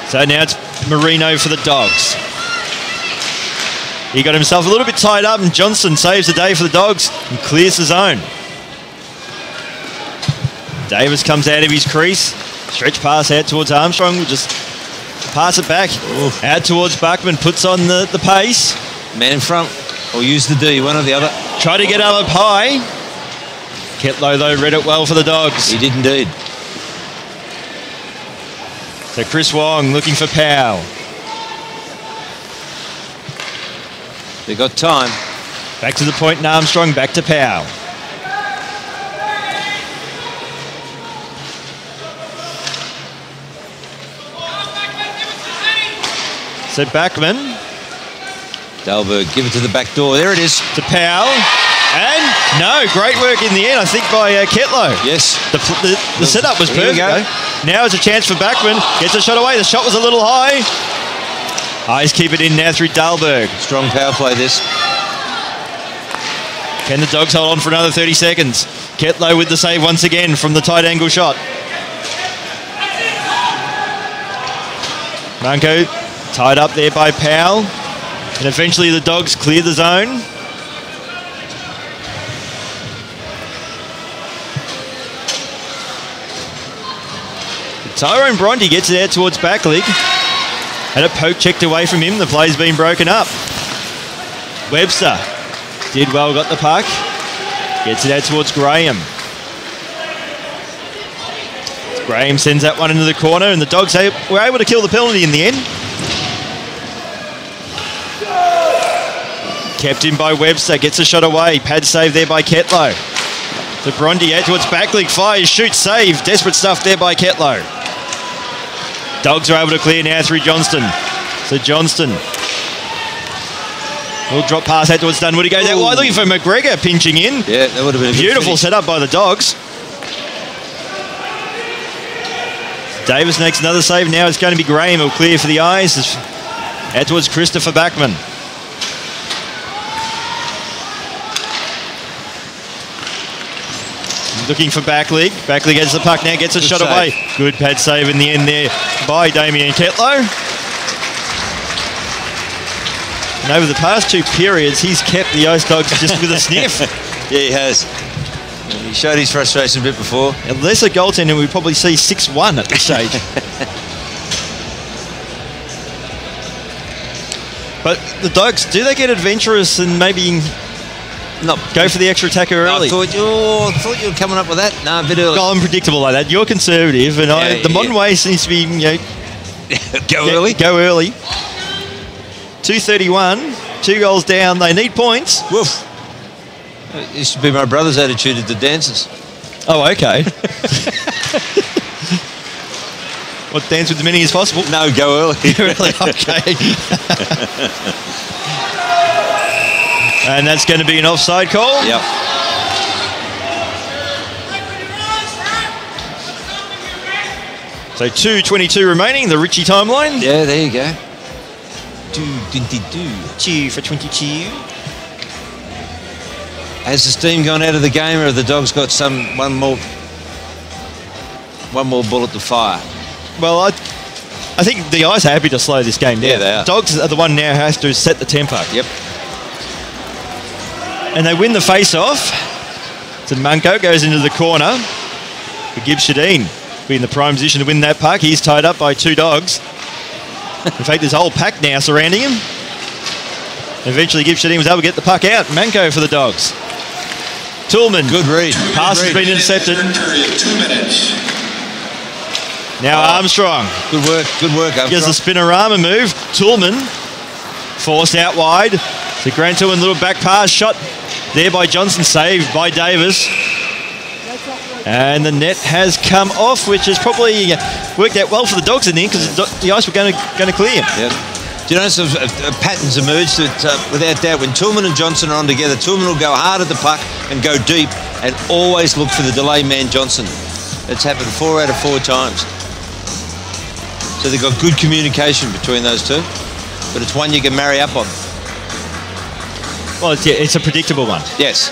So now it's Marino for the Dogs. He got himself a little bit tied up, and Johnson saves the day for the Dogs and clears the zone. Davis comes out of his crease. Stretch pass out towards Armstrong. We'll just pass it back. Oof. Out towards Buckman. Puts on the pace. Man in front. Or use the D, one or the other. Try to get up high. Ketlow, though, read it well for the Dogs. He did indeed. So Chris Wong looking for Powell. They got time. Back to the point and Armstrong. Back to Powell. So Backman. Dahlberg, give it to the back door. There it is. To Powell. And no, great work in the end, I think, by Ketlow. Yes. The setup was Here we perfect, go. though. Now is a chance for Backman. Gets a shot away. The shot was a little high. Eyes keep it in now through Dahlberg. Strong power play this. Can the Dogs hold on for another 30 seconds? Ketlow with the save once again from the tight angle shot. Manco tied up there by Powell. And eventually the Dogs clear the zone. Tyrone Bronte gets it out towards Backlig. Had a poke checked away from him. The play's been broken up. Webster did well, got the puck. Gets it out towards Graham. Graham sends that one into the corner, and the Dogs were able to kill the penalty in the end. Kept in by Webster, gets a shot away. Pad save there by Ketlow. So Bronte out towards Backlig, fires, shoots, save. Desperate stuff there by Ketlow. Dogs are able to clear now through Johnston. So Johnston will drop pass out towards Dunwoody. Goes out wide, looking for McGregor pinching in. Yeah, that would have been a beautiful setup by the Dogs. Davis makes another save. Now it's going to be Graham who'll clear for the Eyes. Out towards Christopher Backman. Looking for Backlig. Backlig gets the puck now, gets a shot away. Good pad save in the end there by Damien Ketlow. And over the past two periods, he's kept the Ice Dogs just with a sniff. Yeah, he has. He showed his frustration a bit before. Unless a goaltender, we probably see 6-1 at this stage. But the Dogs, do they get adventurous and maybe not go for the extra attacker early? I thought you were coming up with that. No, a bit early. Well, I'm predictable like that. You're conservative, and the modern way seems to be, early. Go early. 2:31, 2 goals down. They need points. Woof. This should be my brother's attitude at the dances. Oh, okay. What, dance with as many as possible? No, go early. Really? Okay. And that's going to be an offside call. Yep. So 2:22 remaining, the Richie timeline. Yeah, there you go. 2 for 22. Has the steam gone out of the game, or have the Dogs got one more bullet to fire? Well, I think the Ice are happy to slow this game down. Yeah, they are. Dogs are the one now who has to set the tempo. Yep. And they win the face-off. So Munko goes into the corner for Gibbs Shadeen. Be in the prime position to win that puck. He's tied up by 2 Dogs. In fact, there's a whole pack now surrounding him. Eventually, Gibbs Shadeen was able to get the puck out. Manko for the Dogs. Toolman. Good read. Pass has been intercepted. 2 minutes. Now Armstrong. Good work, Armstrong. Gives the spinorama move. Toolman forced out wide. So Grant Toolman, little back pass shot there by Johnson, saved by Davis. And the net has come off, which has probably worked out well for the Dogs in the end, because the Ice were going to clear. Yep. Do you notice patterns emerged that, without doubt, when Toolman and Johnson are on together, Toolman will go hard at the puck and go deep, and always look for the delay man Johnson. It's happened 4 out of 4 times. So they've got good communication between those two, but it's one you can marry up on. Well, it's a predictable one. Yes.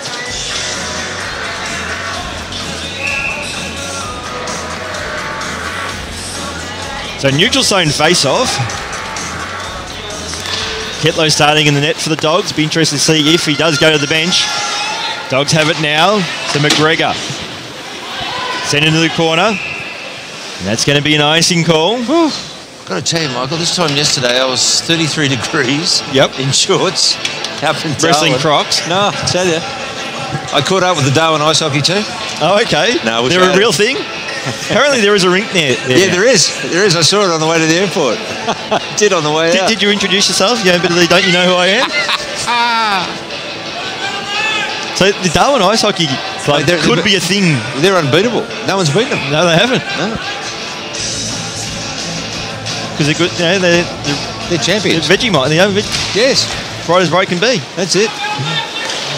So neutral zone face-off. Ketlow starting in the net for the Dogs. Be interested to see if he does go to the bench. Dogs have it now to McGregor. Sent into the corner. And that's going to be an icing call. Whew. Got to tell you, Michael, this time yesterday I was 33 degrees. Yep. In shorts. Up in Wrestling Darwin. Crocs. No, I tell you. I caught up with the Darwin ice hockey team. Oh, okay. No, they're a real thing? Apparently there is a rink there. Yeah, there is. There is. I saw it on the way to the airport. Did on the way out. Did you introduce yourself? Yeah, but don't you know who I am? So the Darwin Ice Hockey Club could be a thing. They're unbeatable. No one's beaten them. No, they haven't. No. Because they're good. You know, they're champions. They're Vegemite. Yes. Bright as bright can be. That's it.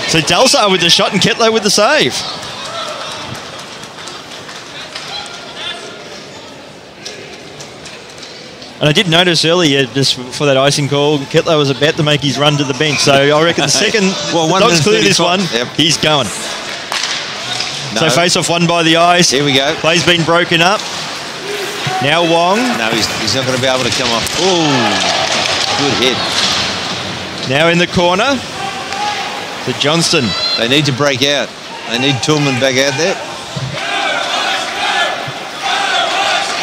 So Delsar with the shot and Ketlow with the save. And I did notice earlier, just for that icing call, Ketlow was about to make his run to the bench. So I reckon the second the Dogs clear this one, he's going. No. So face-off won by the Ice. Here we go. Play's been broken up. Now Wong. No, he's not going to be able to come off. Oh, good hit. Now in the corner to Johnston. They need to break out. They need Tillman back out there.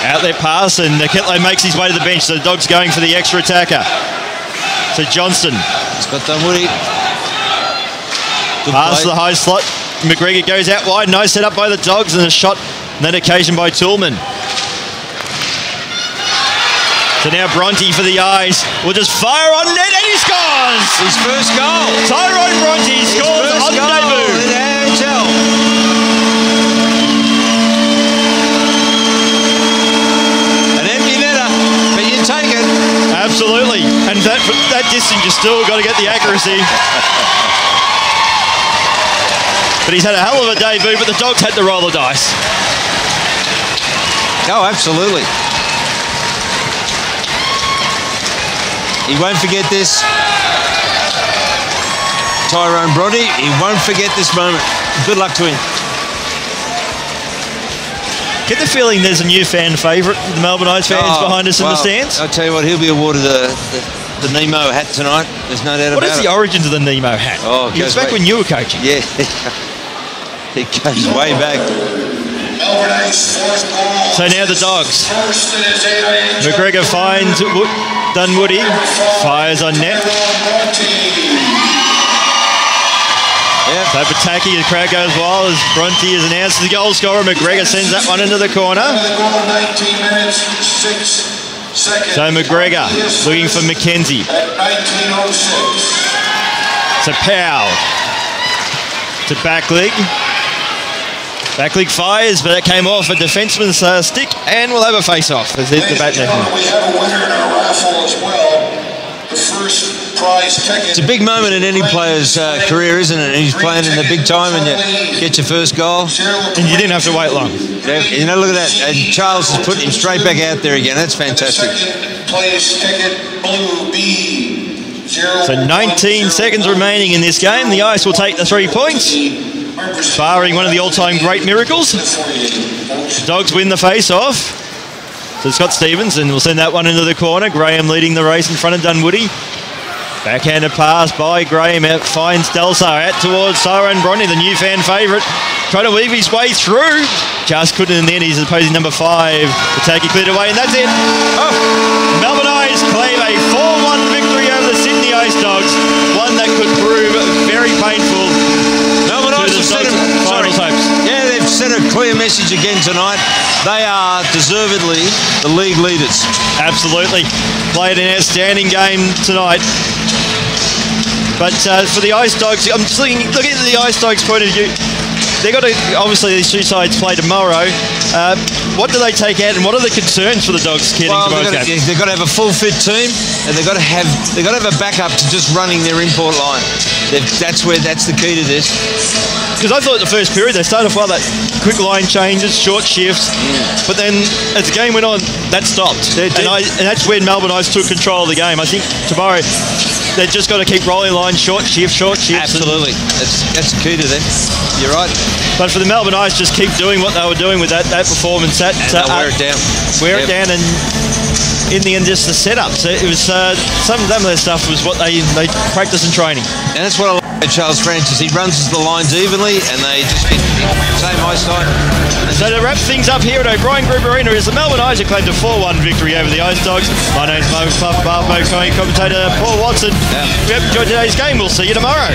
Outlet pass, and Ketlow makes his way to the bench. So the Dogs going for the extra attacker. So Johnston. He's got Dunwoody. Pass to the high slot. McGregor goes out wide. Nice set up by the Dogs, and a shot on that occasion by Tillman. So now Bronte for the Eyes will just fire on net, and he scores! His first goal. Tyrone Bronte scores on debut. In AIHL. An empty netter, but you take it. Absolutely. And that distance, you still got to get the accuracy. But he's had a hell of a debut, but the Dogs had to roll the dice. Oh, absolutely. He won't forget this. Tyrone Bronte, he won't forget this moment. Good luck to him. Get the feeling there's a new fan favourite, the Melbourne Ice fans behind us in the stands. I'll tell you what, he'll be awarded the Nemo hat tonight. There's no doubt about it. What is the origins of the Nemo hat? Oh, it goes back when you were coaching. Yeah. It goes way back. So now the Dogs. McGregor finds Dunwoody, fires on net. Yep. So Pataki, the crowd goes wild as Bronte is announced as the goal scorer. McGregor sends that one into the corner. So McGregor looking for McKenzie. So Powell to Backlig. Backlig fires, but that came off a defenseman's stick, and we'll have a face-off as hit the back net. We have a winner in our raffle as well. The first prize ticket. It's a big moment in any player's career, isn't it? And he's playing in the big time, and you get your first goal. And you didn't have to wait long. Yeah, you know, look at that. And Charles has put him straight back out there again. That's fantastic. Second place ticket, Blue B. So 19 seconds remaining in this game. The Ice will take the 3 points, barring one of the all-time great miracles. The Dogs win the face-off. So Scott Stevenson will send that one into the corner. Graham leading the race in front of Dunwoody. Backhanded pass by Graham. Out finds Delsar out towards Tyrone Bronte, the new fan favourite. Trying to weave his way through. Just couldn't in the end. He's opposing number 5. Pataki cleared away, and that's it. Oh. Melbourne Ice claim a 4-1 victory over the Sydney Ice Dogs. One that could prove very painful. Melbourne Ice have sent they've sent a clear message again tonight. They are deservedly the league leaders. Absolutely. Played an outstanding game tonight. But for the Ice Dogs, I'm just looking at the Ice Dogs' point of view. they've got to, obviously these two sides play tomorrow. What do they take out, and what are the concerns for the Dogs heading tomorrow's game? They've got to have a full fit team, and they've got to have a backup to just running their import line. That's the key to this. Because I thought the first period they started off well, that quick line changes, short shifts, but then as the game went on, that stopped. And that's when Melbourne Ice took control of the game. I think tomorrow they've just got to keep rolling lines, short shifts. Absolutely. That's the key to that. You're right. But for the Melbourne Ice, just keep doing what they were doing with that performance. And wear it down. Wear it down, and in the end, just the setup. So it was some of their stuff was what they practice in training. And that's what I like about Charles Francis. He runs the lines evenly, and they just hit the same ice time. So to wrap things up here at O'Brien Group Arena is the Melbourne Ice who claimed a 4-1 victory over the Ice Dogs. My name's Mo Puff, commentator Paul Watson. We hope you enjoyed today's game. We'll see you tomorrow.